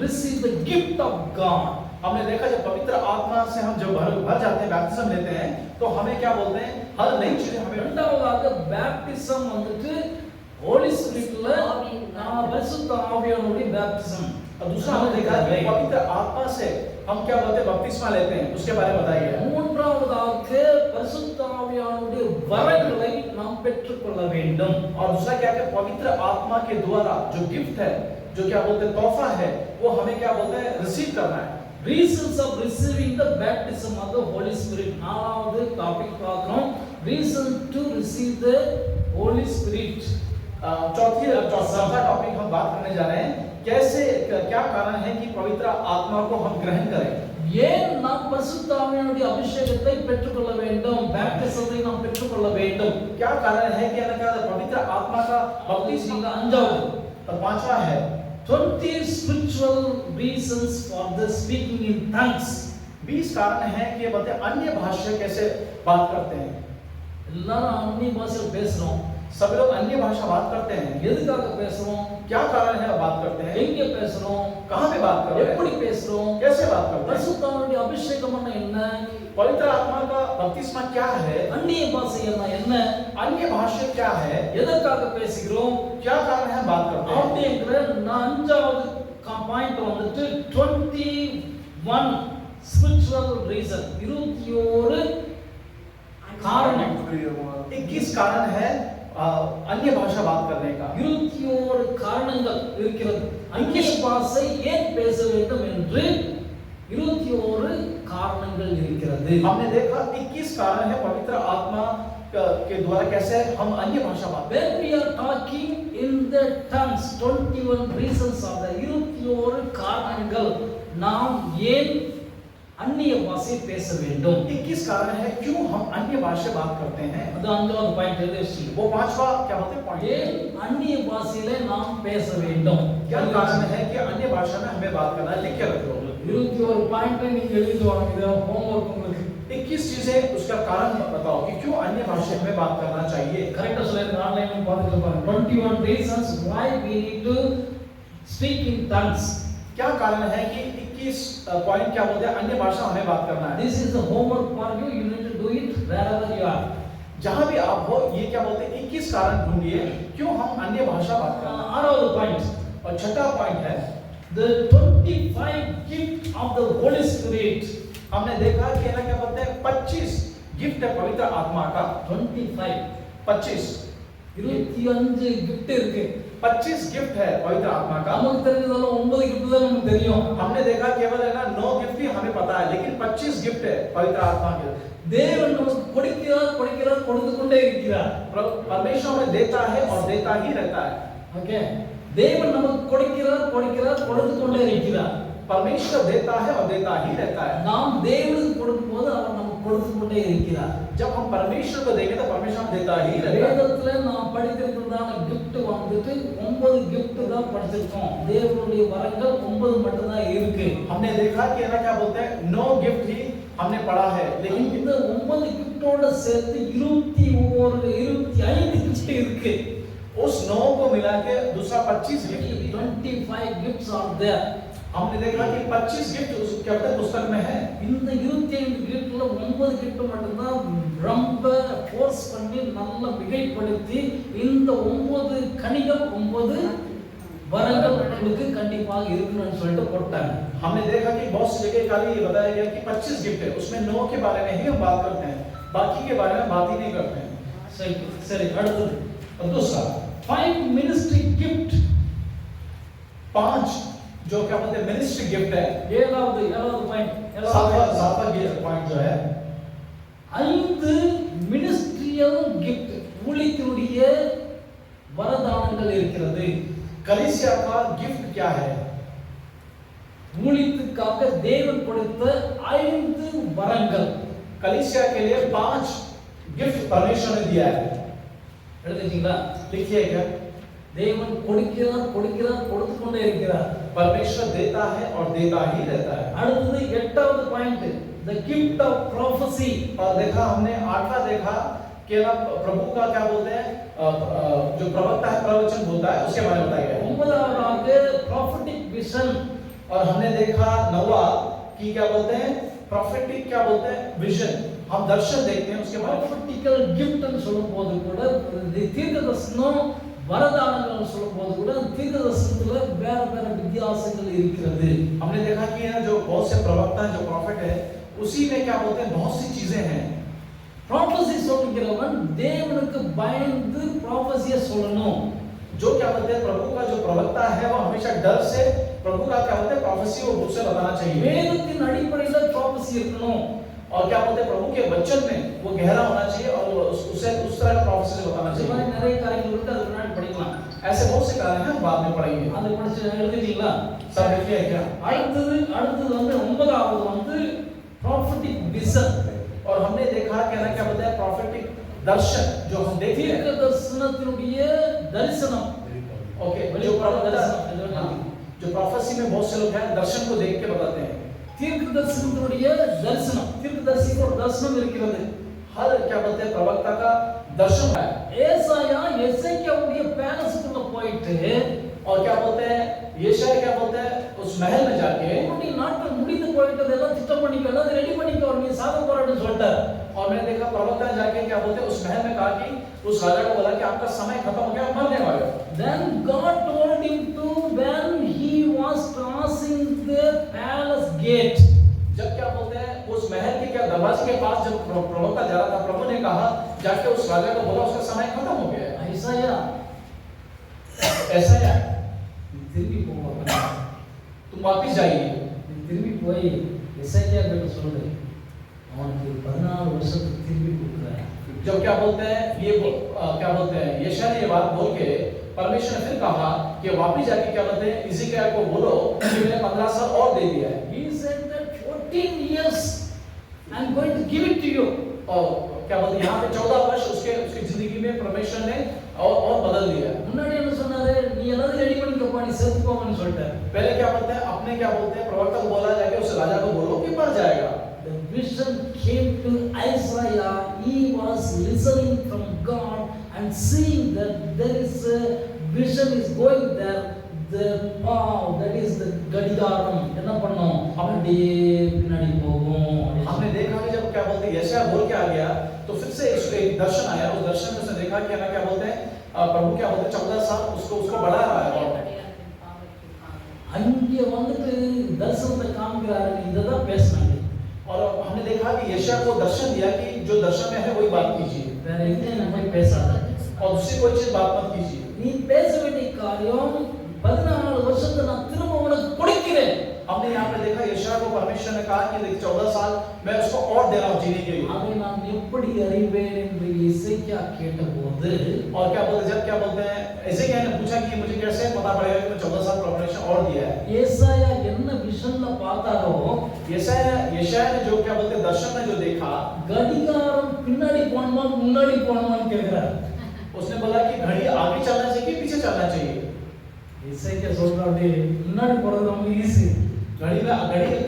receive the gift of God. हमने देखा जब पवित्र आत्मा से हम जब भर जाते हैं बैप्टिज्म लेते हैं तो हमें क्या बोलते हैं हर नई चीजें हमें. இரண்டாவதாக பேப்டிசம் ஹோலி ஸ்பிரிட்ல நாம பரிசுத்த ஆவியானவருடைய பேப்டிசம். और दूसरा हमने देखा कि पवित्र आत्मा से हम क्या बोलते हैं बपतिस्मा लेते हैं उसके बारे में बताइए. மூன்றாவதாக பரிசுத்த ஆவியானவருடைய வரங்களை நாம் பெற்றுக்கொள்ள வேண்டும். और दूसरा क्या है पवित्र आत्मा के द्वारा जो गिफ्ट है जो क्या बोलते हैं तोहफा है वो हमें क्या बोलते हैं रिसीव करना है. Reasons of receiving the baptism of the Holy Spirit. நாலாவது டாபிக் பார்க்கிறோம். Reason to receive the Holy Spirit. चौथा टॉपिक हम बात करने जा रहे हैं कैसे क्या कारण है कि पवित्र आत्मा को हम ग्रहण करें. ஏன் நாம் பரிசுத்த ஆவியானவருடைய அபிஷேகத்தை பெற்றுக்கொள்ள வேண்டும், பேப்டிசத்தை நாம் பெற்றுக்கொள்ள வேண்டும்? क्या कारण है कि पवित्र आत्मा का बपतिस्मा. அஞ்சாவது और पांचवा है 20 spiritual reasons for the speaking in tongues. 20 कारण हैं कि ये बोलते हैं अन्य भाषा कैसे बात करते हैं। எல்லாரும் அந்நிய பாஷையில பேசுறோம். सभी लोग अन्य भाषा बात करते हैं। எதுக்காக பேசுறோம்? क्या कारण है बात करते हैं? எங்க பேசுறோம்? कहाँ पे बात कर रहे हैं? எப்படி பேசுறோம்? कैसे बात करते हैं? பரிசுத்தாவினுடைய அபிஷேகம் என்ன? पवित्र आत्मा का बपतिस्मा क्या है? அந்நிய பாஷை என்ன? अन्य भाषा क्या है? எதற்காக பேசுகிறோம்? क्या कारण है बात करते हैं? அப்படிங்கிற நான் அஞ்சாவது பாயிண்ட் வந்துட்டு 21 spiritual reason 21 காரணம் 21 कारण है अन्य भाषा बात करने का। 21 காரணங்கள் இருக்கிறது. அந்நிய பாஷை ஏன் பேச வேண்டும் என்று 21 காரணங்கள் இருக்கிறது. हमने देखा 21 कारण है पवित्र आत्मा के द्वारा कैसे हम अन्य भाषा बात when we are talking in the tongues 21 reasons of the 21 காரணங்கள் நாம் ஏன் अन्य भाषा பேச வேண்டும். 21 कारण है क्यों हम अन्य भाषा बात करते हैं। அது அஞ்சாவது பாயிண்ட் எழுதிருச்சு. वो पांचवा क्या बोलते हैं पॉइंट? ஏன் अन्य பாஷையிலே நாம் பேச வேண்டும். क्या कारण है कि अन्य भाषा में हमें बात करना है? लिख के रखो। 21 பாயிண்ட் நீங்க எழுதி வாங்க. இது ஹோம்வொர்க் உங்களுக்கு. 21 चीजें उसका कारण बताओ कि क्यों अन्य भाषा में बात करना चाहिए। கரெக்ட்டா சொல்லுங்க. ஆன்லைன்ல பாத்துட்டு பாருங்க. 21 reasons why we need to speak in tongues. क्या कारण है कि 21 पॉइंट क्या बोलते हैं अन्य भाषा हमें बात करना है। This is the homework for you. You need to do it wherever you are. जहां भी आप हो ये क्या बोलते हैं 21 कारण ढूंढिए क्यों हम अन्य भाषा बात करना है। ஆறாவது பாயிண்ட் और छठा पॉइंट है the 25 gift of the Holy Spirit. हमने देखा कि ना क्या बोलते हैं 25 गिफ्ट है पवित्र आत्मा का। 25 25 gift இருக்கு. 25 गिफ्ट है पवित्र आत्मा का। நமக்கு தெரிஞ்சதெல்லாம் 9 gift தான் நமக்கு தெரியும். हमने देखा केवल है ना 9 गिफ्ट ही हमें पता है लेकिन 25 गिफ्ट है पवित्र आत्मा के। தேவன் நமக்கு கொடுக்கிறார் கொடுத்து கொண்டே இருக்கிறார். परमेश्वर हमें देता है और देता ही रहता है। ஓகே தேவன் நமக்கு கொடுக்கிறார் கொடுத்து கொண்டே இருக்கிறார். परमेश्वर देता है और देता ही रहता है। நாம் தேவனுக்கு கொடுக்கும்போது அவர் நமக்கு கொடுத்து கொண்டே இருக்கிறார். जब हम परमेश्वर को देंगे तो परमेश्वर देता ही रहता है। வேதத்துல நாம் படித்திருக்கிறதான gift வந்துட்டு 9 gift தான் படிச்சிருக்கோம். தேவனுடைய வரங்கள் 9 மட்டும் தான் இருக்கு. हमने देखा कि ना क्या बोलते हैं 9 गिफ्ट ही हमने पढ़ा है लेकिन இந்த 9 giftோட சேர்த்து 25 gift இருக்கு. उस 9 को मिला के दूसरा 25 गिफ्ट 25 gifts are there. हमने देखा कि 25 गिफ्ट उस क्या बोलते हैं पुस्तक में है। இந்த 25 giftல 9 gift மட்டும் தான் ரொம்ப ஃபோர்ஸ் பண்ணி நல்ல மிகைப்படுத்தி இந்த 9 கனிகள் 9 வரங்கள் உங்களுக்கு கண்டிப்பாக இருக்கணும்னு சொல்லிட்டு போட்டாங்க. हमने देखा कि बहुत सी जगह खाली ये बताया गया कि 25 गिफ्ट है उसमें 9 के बारे में ही हम बात करते हैं बाकी के बारे में बात ही नहीं करते हैं। சரி அடுத்தது दूसरा 5 ministry gift 5 जो क्या बोलते हैं मिनिस्ट्री गिफ्ट है। ஏழாவது பாயிண்ட் सातवां पॉइंट जो है 5 மினிஸ்ட்ரியல் கிஃப்ட் ஊழியத்தினுடைய வரதானங்கள் இருக்கிறது. कलीसिया का गिफ्ट क्या है? ஊழியத்துக்காக தேவன் கொடுத்த 5 வரங்கள். कलीसिया के लिए 5 गिफ्ट परमेश्वर ने दिया है। எழுதிட்டீங்களா? लिखिए क्या? தேவன் கொடுக்கிறார் கொடுத்து கொண்டே இருக்கிறார். परमेश्वर देता है और देता ही रहता है। அடுத்தது 8வது point the gift of prophecy. और देखा हमने 8वां देखा कि ना प्रभु का क्या बोलते हैं जो प्रवक्ता है प्रवचन बोलता है उसके बारे में बताया गया। 9வது prophetic vision और हमने देखा 9वां कि क्या बोलते हैं prophetic क्या बोलते हैं विजन हम दर्शन देखते हैं उसके बारे में। prophetical gift ன்னு சொல்லும்போது கூட தீர்க்கதரிசனம் வரதானங்கள் சொல்லும்போது கூட தீர்க்கதரிசனத்துல வேற வித்தியாசங்கள் இருக்கிறது। हमने देखा कि ना जो बहुत से प्रवक्ता हैं जो प्रॉफिट है उसी में क्या बोलते हैं बहुत सी चीजें हैं। prophecy சொல்லுகிறவன் தேவனுக்கு பயந்து prophecy சொல்லணும்। जो क्या बोलते हैं प्रभु का जो प्रवक्ता है वो हमेशा डर से प्रभु का क्या बोलते हैं प्रोफेसी वो मुझसे बताना चाहिए। வேதத்தின் அடிப்படையில prophecy இருக்கணும்। और क्या बोलते हैं प्रभु के वचन में वो गहरा होना चाहिए और उसे उस तरह का प्रोफेसी से बताना चाहिए। இதுமாதிரி நிறைய காரியங்கள் இருக்கு, அது முன்னாடி படிக்கலாம்। ऐसे बहुत से कारण हैं हम बाद में पढ़ेंगे। அது படிச்சு எழுதிட்டீங்களா? सब लिखिए क्या? அடுத்தது வந்து 9வது வந்து prophetic vision। और हमने देखा कि ना क्या बोलते हैं प्रोफेटिक दर्शन जो हम देखते हैं தீர்க்கதரிசனத்தினுடைய தரிசனம்। ओके जो प्रवक्ता जो प्रोफेसी में बहुत से लोग हैं दर्शन को देख के बताते हैं। தீர்க்கதரிசிகளுடைய தரிசனம், தீர்க்கதரிசிக்கு ஒரு தரிசனம் இருக்கிறது. हर क्या बोलते हैं प्रवक्ता का दर्शन है। ஏசாயா எசேக்கியாவுடைய பேலஸ்க்குள்ள போயிட்டு और क्या बोलते हैं यशाया क्या बोलते हैं उस महल में जाके உன்னுடைய நாட்கள் முடிந்து போயிட்டதெல்லாம் திட்டம் பண்ணிக்கோ, எல்லாம் ரெடி பண்ணிக்கோ, நீ சாக போறன்னு சொல்லிட்டார். और मैंने देखा प्रवक्ता ने जाके क्या बोलते हैं उस महल में कहा कि उस राजा को बोला कि आपका समय खत्म हो गया, मरने वाले हो। Then God told him to, when he was crossing the palace gate, जब क्या बोलते हैं उस महल के क्या दरवाजे के पास जब प्रवक्ता जा रहा था, प्रभु ने कहा जाके उस राजा को बोला उसका समय खत्म हो गया है। ஐசாயா ऐसा है நீ திரும்பி போங்க, तुम वापस जाइए। நீ திரும்பி போய் எசேக்கியா கிட்ட சொல்லு, அவனுக்கு 14 வருஷத்துக்கு திரும்பி கொடுக்குறேன். जब क्या बोलते हैं क्या बोलते हैं यशाया ने ये बात बोल के परमेश्वर ने फिर कहा कि वापस जाके क्या बोलते हैं हिजकिय्याह को बोलो कि मैंने 15 साल और दे दिया है। He said that 14 years I am going to give it to you. और क्या बोलते हैं यहाँ पे 14 वर्ष उसके जिंदगी में परमेश्वर ने और बदल दिया। முன்னாடி என்ன சொன்னாரு, நீ எல்லாரும் ரெடி பண்ணிக்கப்பா, நீ செத்து போவன்னு சொல்லிட்டாரு. पहले क्या बोलते हैं अपने क्या बोलते हैं प्रवक्ता को बोला जाके उस राजा को बोलो कि मर जाएगा। The vision came to Isaiah. He was listening from God and seeing that there is a vision is going there. The that is the gadigaram. என்ன பண்ணோம், அப்படியே பின்னாடி போகும்। हमने देखा कि जब क्या बोलते हैं यशाया बोल के आ गया तो फिर से उसको एक दर्शन आया। उस दर्शन में उसने देखा कि ना क्या बोलते हैं प्रभु क्या बोलते हैं 14 साल उसको बढ़ा रहा है। அங்கே வந்துட்டு தரிசனத்தை காமிக்கிறாரு, இததான் பேசுனாங்க। और हमने देखा कि यशाया को दर्शन दिया कि जो दर्शन में है वही बात कीजिए வேற எங்கேயும் நம்ம பேசாத, और दूसरी कोई चीज बात मत कीजिए। நீ பேச வேண்டிய காரியம் 14 வருஷத்தை நான் திரும்ப உனக்கு கொடுக்கிறேன்। हमने यहाँ पे देखा यशाया को परमेश्वर ने कहा कि 14 साल मैं उसको और दे रहा हूँ जीने के लिए। அதை நான் எப்படி அறிவேன் என்று எசேக்கியா கேட்டபோது, और क्या बोलते जब क्या बोलते हैं एजेकिय्याह ने पूछा कि मुझे कैसे पता पड़ेगा कि मैं 14 साल परमेश्वर और दिया है। ஏசாயா என்ன விஷன்ல பார்த்தாரோ, यशाया ने जो क्या बोलते हैं दर्शन में जो देखा கடிகாரம் பின்னாடி போணுமா முன்னாடி போணுமான்னு கேக்குறார்। उसने बोला कि घड़ी आगे चलना चाहिए कि पीछे चलना चाहिए। எசேக்கியா சொல்றாரு, முன்னாடி போறது ரொம்ப ஈஸி, घड़ी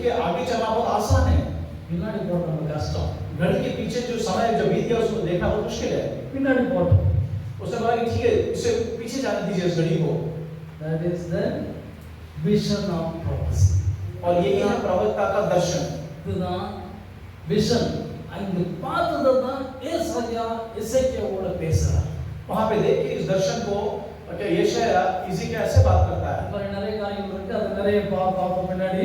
के आगे चलना बहुत आसान है, பின்னாடி போறது ரொம்ப கஷ்டம்। घड़ी के पीछे जो समय जो बीत गया उसको देखना बहुत मुश्किल है। பின்னாடி போறோம்। उसने बोला कि ठीक है इसे पीछे जाने दीजिए इस घड़ी को। That is the vision of prophecy. और ये है प्रवक्ता का दर्शन। இதுதான் விஷன்। அங்க பார்த்ததை தான் ஏசாயா எசேக்கியாவோட பேசுறார்। वहां पे देख के इस दर्शन को क्या यशाया इसी के ऐसे बात करता है। இப்ப நிறைய காரியங்கள் இருக்கு, அது நிறைய பார்ப்போம் பின்னாடி।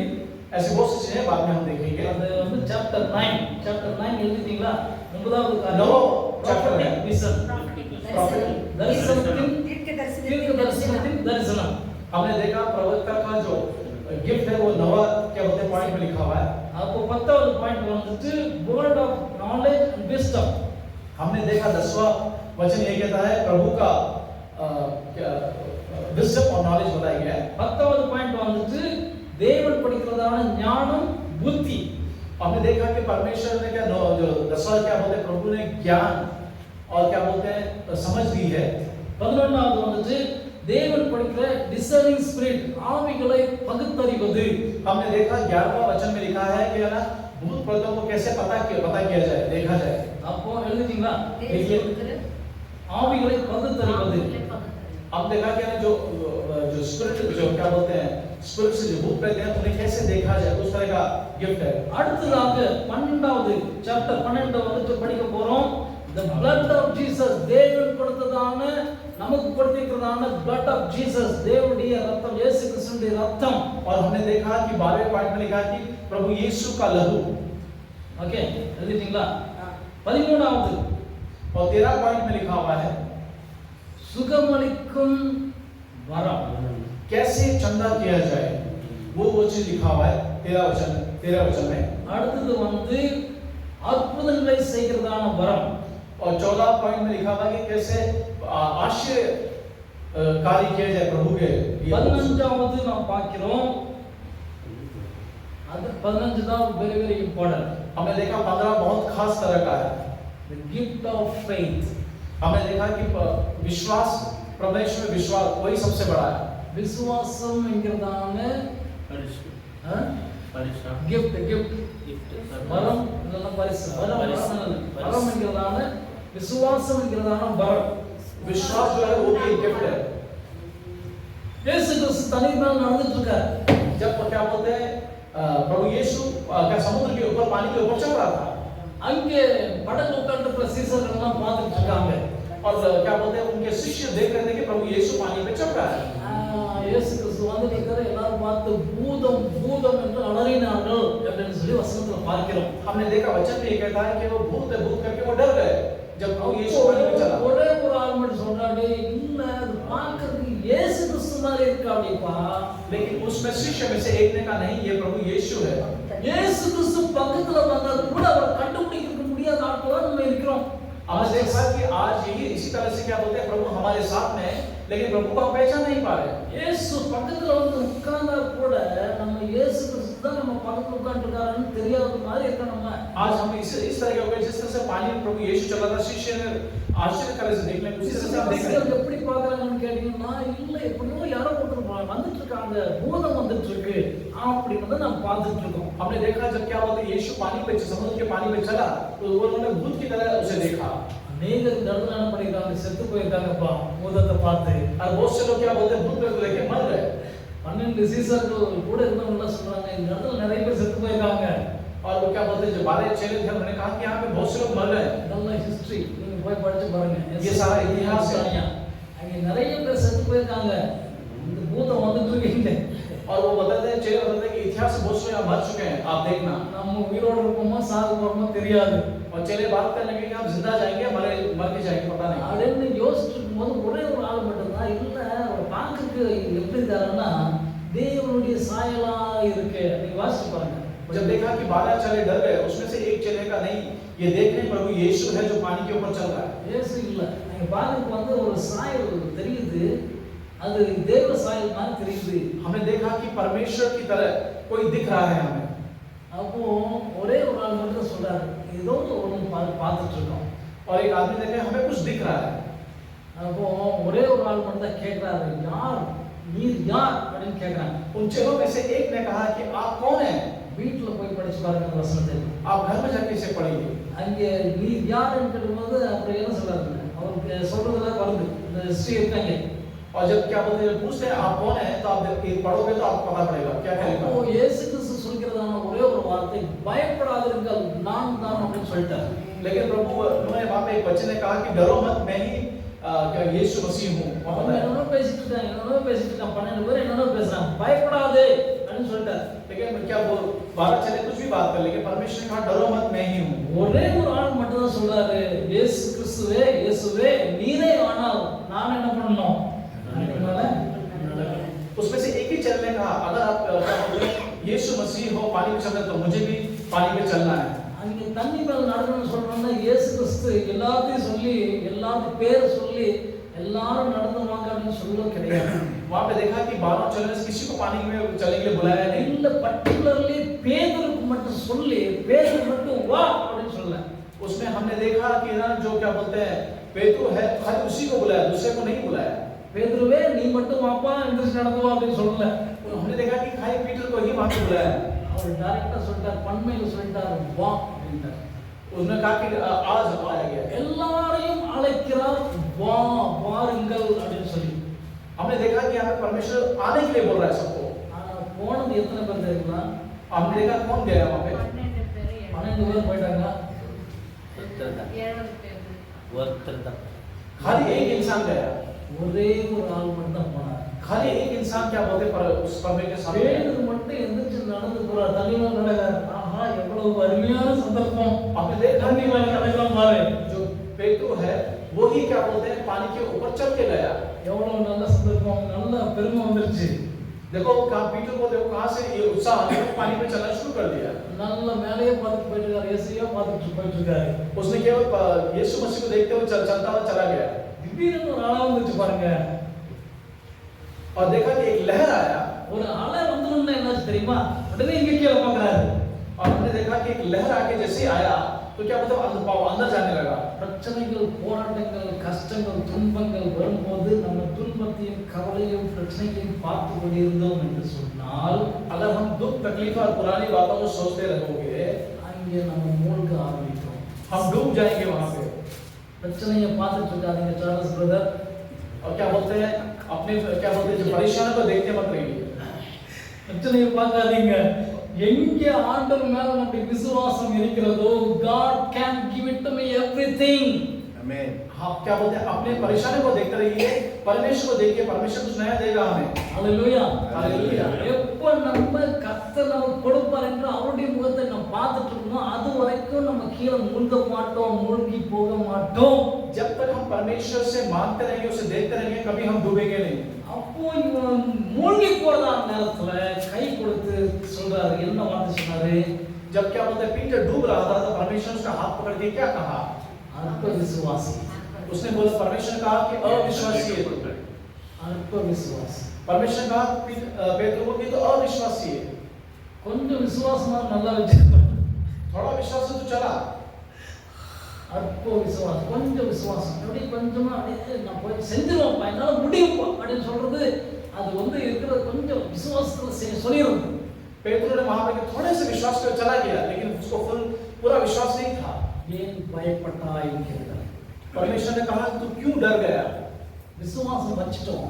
ऐसे बहुत सी चीजें बाद में हम देखेंगे। அது வந்து chapter 9 எழுதிட்டீங்களா? 9வது காரியம் नौ chapter है vision, தரிசனத்தின் தீர்க்கதரிசனத்தின் தரிசனம்। हमने देखा प्रवक्ता का जो गिफ्ट है वो नवा क्या बोलते हैं पॉइंट में लिखा हुआ है। அப்போ 10வது பாயிண்ட் வந்துட்டு word of knowledge and wisdom। हमने देखा 10वां वचन ये कहता है प्रभु का क्या विजडम और नॉलेज बताया गया है। 10வது பாயிண்ட் வந்துட்டு தேவன் படிக்கிறதான ஞானம் புத்தி। हमने देखा कि परमेश्वर ने क्या जो 10वां क्या बोलते हैं प्रभु ने ज्ञान और क्या बोलते हैं समझ दी है। 11வது வந்துட்டு தேவன் படிக்கிற டிசர்னிங் ஸ்பிரிட், ஆவிகளை பகுத்தறிவது। हमने देखा 11वां वचन में लिखा है कि ना भूत प्रेतों को कैसे पता किया जाए देखा जाए। அப்போ எழுதிட்டீங்களா? ஆவிகளை பகுத்தறிவது। अब देखा कि जो स्पिरिट जो क्या बोलते हैं स्पिरिट से जो भूत प्रेत हैं उन्हें कैसे देखा जाए उस तरह का गिफ्ट है। அடுத்ததாக 12வது சாப்டர் 12 வந்துட்டு படிக்க போறோம்। the blood of Jesus, தேவன் கொடுத்ததான நமக்கு கொடுத்திருக்கிறதான blood of Jesus, தேவனுடைய ரத்தம், இயேசு கிறிஸ்துவின் ரத்தம்। और हमने देखा कि 12वें पॉइंट में लिखा कि प्रभु यीशु का लहू। ओके எழுதிட்டீங்களா? 13வது और 13 पॉइंट में लिखा हुआ है சுகமளிக்கும் வரம், कैसे चंगा किया जाए वो चीज लिखा हुआ है 13 वचन में। அடுத்து வந்து அற்புதங்களை செய்கிறதான வரம்। और 14 पॉइंट में लिखा हुआ है कि कैसे आश्चर्य कार्य किया जाए प्रभु के। 15வது நாம் பார்க்கிறோம், அது 15 தான் very important। हमने देखा 15 बहुत खास तरह का है, the gift of faith। हमने देखा कि विश्वास, परमेश्वर में विश्वास वही सबसे बड़ा है। விசுவாசம் என்கிறதான கிஃப்ட் வரம் இல்லைன்னா பரிசு வரம் என்கிறதான விசுவாசம் என்கிறதான வரம். विश्वास जो है वो भी एक गिफ्ट है. இயேசு கிறிஸ்து தண்ணீர் நடந்துட்டு இருக்காரு. जब क्या बोलते हैं प्रभु यीशु क्या समुद्र के ऊपर पानी के ऊपर चल रहा था. அங்கே படகு உட்கார்ந்து சீசர்கள் எல்லாம் பார்த்துட்டு இருக்காங்க. और क्या बोलते हैं उनके शिष्य देख रहे थे कि प्रभु यीशु पानी पे चल रहा है. இயேசு கிறிஸ்து வந்து நிக்கிற எல்லாரும் பார்த்து பூதம் பூதம் என்று அலறினார்கள் அப்படின்னு சொல்லி வசனத்துல பார்க்கிறோம். हमने देखा वचन में ये कहता है कि वो भूत है भूत करके वो डर गए जब प्रभु यीशु पानी में चला. ஒரே ஒரு ஆள் மட்டும் சொல்றாரு, இல்ல அது பார்க்கிறதுக்கு இயேசு கிறிஸ்து மாதிரி இருக்காடிப்பா. लेकिन उसमें शिष्य में से एक ने कहा नहीं ये प्रभु यीशु है. இயேசு கிறிஸ்து பக்கத்துல வந்தா கூட அவர் கண்டுபிடிக்க முடியாத ஆட்களா நம்ம இருக்கிறோம். हमने देखा कि आज यही इसी तरह से क्या बोलते हैं प्रभु हमारे साथ में लेकिन प्रभु को हम पहचान नहीं पा रहे. இயேசு பக்கத்துல வந்து உட்கார்ந்தா கூட நம்ம இயேசு கிறிஸ்து தான் நம்ம பக்கத்துல உட்கார்ந்திருக்காருன்னு தெரியாத மாதிரி இருக்கணும். आज हम इस तरह के जिस तरह से पानी में प्रभु यीशु चला था शिष्य ने आश्चर्य तरह से देखने उसी तरह से हम देख रहे हैं. எப்படி பார்க்கறாங்கன்னு கேட்டீங்கன்னா இல்ல எப்படியோ யாரோ ஒருத்தர் வந்துட்டு இருக்காங்க பூதம் வந்துட்டு இருக்கு அப்படி வந்து நம்ம பார்த்துட்டு இருக்கோம். हमने देखा जब क्या बोलते हैं यीशु पानी पे समुद्र के पानी में चला तो उन्होंने भूत की तरह उसे देखा. அநேகர் நடந்து பண்ணிருக்காங்க, செத்து போயிருக்காங்கப்பா பூதத்தை பார்த்து. और बहुत से लोग क्या बोलते हैं भूत को लेके मर गए. 12 சீசர்கள் கூட இருந்தவங்க சொல்றாங்க இந்த இடத்துல நிறைய பேர் செத்து போயிருக்காங்க. और वो क्या बोलते हैं जो 12 चेले थे उन्होंने कहा कि यहाँ पे बहुत से लोग मर गए. இதெல்லாம் ஹிஸ்டரி, நீங்க போய் படிச்சு பாருங்க. ये सारा इतिहास है. அங்க நிறைய பேர் செத்து போயிருக்காங்க, இந்த பூதம் வந்துட்டு இருக்கீங்க. और वो बताते हैं चेले बताते हैं कि इतिहास से बहुत से यहाँ मर चुके हैं आप देखना. நம்ம உயிரோடு இருப்போமா சாக போறோமா தெரியாது. और चेले बात करने लगे कि हम जिंदा जाएंगे मर के जाएंगे पता नहीं. அப்படின்னு யோசிச்சுட்டு இருக்கும்போது ஒரே ஒரு ஆள் மட்டும் தான் இல்ல அவர் பார்க்கறதுக்கு எப்படி இருக்காருன்னா தேவனுடைய சாயலா இருக்கு. நீங்க வாசிச்சு பாருங்க. जब देखा कि 12 चेले डर गए उसमें से एक चेले का नहीं ये देख रहे प्रभु यीशु है जो पानी के ऊपर चल रहा है. இயேசு இல்ல, நீங்க பாருங்க வந்து ஒரு சாயல் தெரியுது, அது தேவ சாயல் மாதிரி தெரியுது. हमने देखा कि परमेश्वर की तरह कोई दिख रहा है हमें. அப்போ ஒரே ஒரு ஆள் மட்டும் சொல்றாரு ஏதோ ஒன்று பார்த்துட்டு இருக்கோம். और एक आदमी देखे हमें कुछ दिख रहा है. அப்போ ஒரே ஒரு ஆள் மட்டும் தான் கேட்கிறாரு, யார் நீர் யார் அப்படின்னு கேட்கிறாங்க. उन चेलों में से एक ने कहा कि आप कौन हैं. வீட்டுல போய் படிச்சு பாருங்க அந்த வசனத்தை. आप घर में जाके इसे पढ़िए. அங்கே நீர் யாருன்னு கேட்கும்போது அப்புறம் என்ன சொல்றாரு, அவருக்கு சொல்றதுல வருது இந்த ஹிஸ்டரி இருக்காங்க. और जब क्या बोलते हैं पूछते हैं आप कौन हैं तो आप पढ़ोगे तो आपको पता पड़ेगा क्या कहेगा. அப்போ இயேசு கிறிஸ்து சொல்கிறதான ஒரே ஒரு வார்த்தை பயப்படாதீர்கள் நான் தான் அப்படின்னு சொல்லிட்டார். लेकिन प्रभु उन्होंने वहां पे एक बच्चे ने कहा कि डरो मत मैं ही क्या यीशु मसीह हूं. அவங்க என்னென்ன பேசிட்டு இருக்காங்க 12 பேர் என்னென்ன பேசுறாங்க, பயப்படாதே அப்படின்னு சொல்லிட்டார். लेकिन क्या बोल 12 चले कुछ भी बात कर लेकिन परमेश्वर ने कहा डरो मत मैं ही हूं. ஒரே ஒரு ஆள் மட்டும் தான் சொல்றாரு, இயேசு கிறிஸ்துவே இயேசுவே நீரே ஆனால் நான் என்ன பண்ணணும். उसमें से एक ही चेले ने कहा अगर आप यीशु मसीह हो पानी में चलना तो मुझे भी पानी में चलना है. அங்க தண்ணி மேல நடக்கணும்னு சொல்றோம்னா இயேசு கிறிஸ்து எல்லாத்தையும் சொல்லி எல்லாத்தையும் பேர் சொல்லி எல்லாரும் நடந்து வாங்க அப்படின்னு சொல்ல கிடையாது. वहां पे देखा कि 12 चेले ने किसी को पानी में चलने के लिए बुलाया नहीं. இல்ல பர்టిక్యులர்லி பேதுருக்கு மட்டும் சொல்லி பேதுரு மட்டும் வா அப்படின்னு சொல்ல. उसमें हमने देखा कि ना जो क्या बोलते हैं पेतरू है खाली उसी को बुलाया दूसरे को नहीं बुलाया. பேதுருவே நீ மட்டும் வாப்பா எந்திரிச்சு நடந்து வா அப்படின்னு சொல்லல. हमने देखा कि खाली पीटर को ही वहां पे बुलाया. அவர் டைரக்டா சொல்லிட்டார், பன்மையில சொல்லிட்டார் வா அப்படின்ட்டார். उसने कहा कि आज आया गया. எல்லாரையும் அழைக்கிறார் வா வாருங்கள் அப்படின்னு சொல்லி. हमने देखा कि यहाँ पे परमेश्वर आने के लिए बोल रहा है सबको. ஆனா போனது எத்தனை பேர் தெரியுமா? हमने देखा कौन गया वहां पे 12 பேர் போயிட்டாங்க. खाली एक इंसान गया. ஒரே ஒரு ஆள் மட்டும் தான் போனார். खाली एक इंसान क्या बोलते पर उस परमेश्वर के सामने பேதுரு மட்டும் எந்திரிச்சு நடந்து போறார், தண்ணி மேல நடக்கிறார். ஆஹா எவ்வளவு அருமையான சந்தர்ப்பம். हमने देखा தண்ணி மேல நடக்கலாம் பாரு. जो पेतरू है वो ही क्या बोलते हैं पानी के ऊपर चल के गया. எவ்வளவு நல்ல சந்தர்ப்பம், நல்ல பெருமை வந்துருச்சு. देखो कहां पीटर को देखो कहां से ये उत्साह आ गया पानी में चलना शुरू कर दिया. நல்ல மேலேயே பார்த்துட்டு போயிட்டு இருக்காரு, இயேசுவையே பார்த்துட்டு போயிட்டு இருக்காரு. उसने केवल यीशु मसीह को देखते हुए चलता हुआ चला गया. திடீர்னு ஒரு அலை வந்துச்சு பாருங்க. और देखा कि एक लहर आया. ஒரு அலை வந்ததுன்னா என்னாச்சு தெரியுமா? உடனே இங்க கீழே பார்க்கறாரு. और हमने देखा कि एक लहर आके जैसे आया तो तो क्या मतलब अंदर जाने लगा। பிரச்சனைகள், போராட்டங்கள், கஷ்டங்கள், துன்பங்கள் வரும்போது நம்ம துன்பத்தையும் கவலையும் பிரச்சனைகளையும் பார்த்து கொண்டிருந்தோம் என்று சொன்னால், अगर हम दुख तकलीफ और पुरानी बातों को सोचते रहोगे, அங்கே நம்ம மூழ்க ஆரம்பிக்கிறோம். हम डूब जाएंगे वहां पे। பிரச்சனையை பார்த்துட்டு இருக்காதீங்க சார்லஸ் பிரதர். और क्या बोलते हैं अपने क्या बोलते हैं परेशानी को देखते मत रहिए। பிரச்சனையை பார்க்காதீங்க. எங்கே ஆண்டவர் மேல நம்முடைய விசுவாசம் இருக்கிறதோ, God can give it to me everything. Amen. आप क्या बोलते हैं अपने परेशानी को देखते रहिए, परमेश्वर को देखिए, परमेश्वर कुछ नया देगा हमें। ஹalleluya. ஹalleluya. எப்ப நம்ம கர்த்தர் நமக்கு கொடுப்பார் என்று அவருடைய முகத்தை நம்ம பார்த்துட்டு இருக்கோம், அது வரைக்கும் நம்ம கீழே மூழ்க மாட்டோம், மூழ்கி போக மாட்டோம். जब तक हम परमेश्वर से मांगते रहेंगे, उसे देखते रहेंगे, कभी हम डूबेंगे नहीं। அப்போ இவன் மூழ்கி போறதா நேரத்துல கை கொடுத்து சொல்றாரு. என்ன வார்த்தை சொன்னாரு? जब क्या बोलते हैं पीटर डूब रहा था तो परमेश्वर उसका हाथ पकड़ के क्या कहा? அற்ப விசுவாசி. उसने बोला, परमेश्वर ने कहा कि अविश्वासी है। அற்ப விசுவாசி. परमेश्वर ने कहा पेत्र को कि तो अविश्वासी है। கொஞ்சம் விசுவாசமா நல்லா வச்சிருக்கோம். थोड़ा विश्वास से तो चला। அற்ப விசுவாசம், கொஞ்சம் விசுவாசம், அப்படி கொஞ்சமா அப்படியே நான் போய் செஞ்சிருவோம், என்னால முடியும் அப்படின்னு சொல்றது, அது வந்து இருக்கிற கொஞ்சம் விசுவாசத்துல சொல்லிடுறது. पेत्र ने वहां पे थोड़े से विश्वास पे चला गया, लेकिन उसको पूरा विश्वास नहीं था। ஏன் பயப்பட்டாய் கேட்டார். परमेश्वर ने कहा तू क्यों डर गया? விசுவாசம் வச்சிட்டோம்.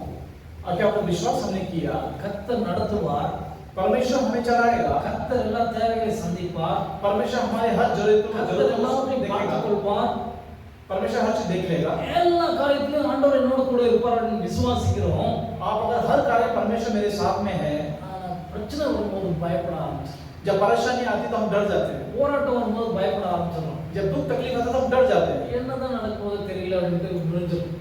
और क्या वो विश्वास हमने किया? கர்த்தர் நடத்துவார், परमेश्वर हमें चलाएगा, கர்த்தர் எல்லா தேவைகளை சந்திப்பார், परमेश्वर हमारे हर जरूरतों கர்த்தர் எல்லாத்தையும் பார்த்துக் கொள்வார், परमेश्वर हर चीज देख लेगा। எல்லா காரியத்திலும் ஆண்டவர் என்னோட கூட இருப்பார் அப்படின்னு விசுவாசிக்கிறோம். आप अगर हर कार्य परमेश्वर मेरे साथ में है, பிரச்சனை வரும்போது பயப்பட ஆரம்பிச்சிடும். जब परेशानी आती तो हम डर जाते हैं, போராட்டம் வரும்போது பயப்பட ஆரம்பிச்சிடும். जब दुख तकलीफ आता तो हम डर जाते हैं। என்னதான் நடக்கும்போது தெரியல அப்படின்ட்டு முடிஞ்சிடும்.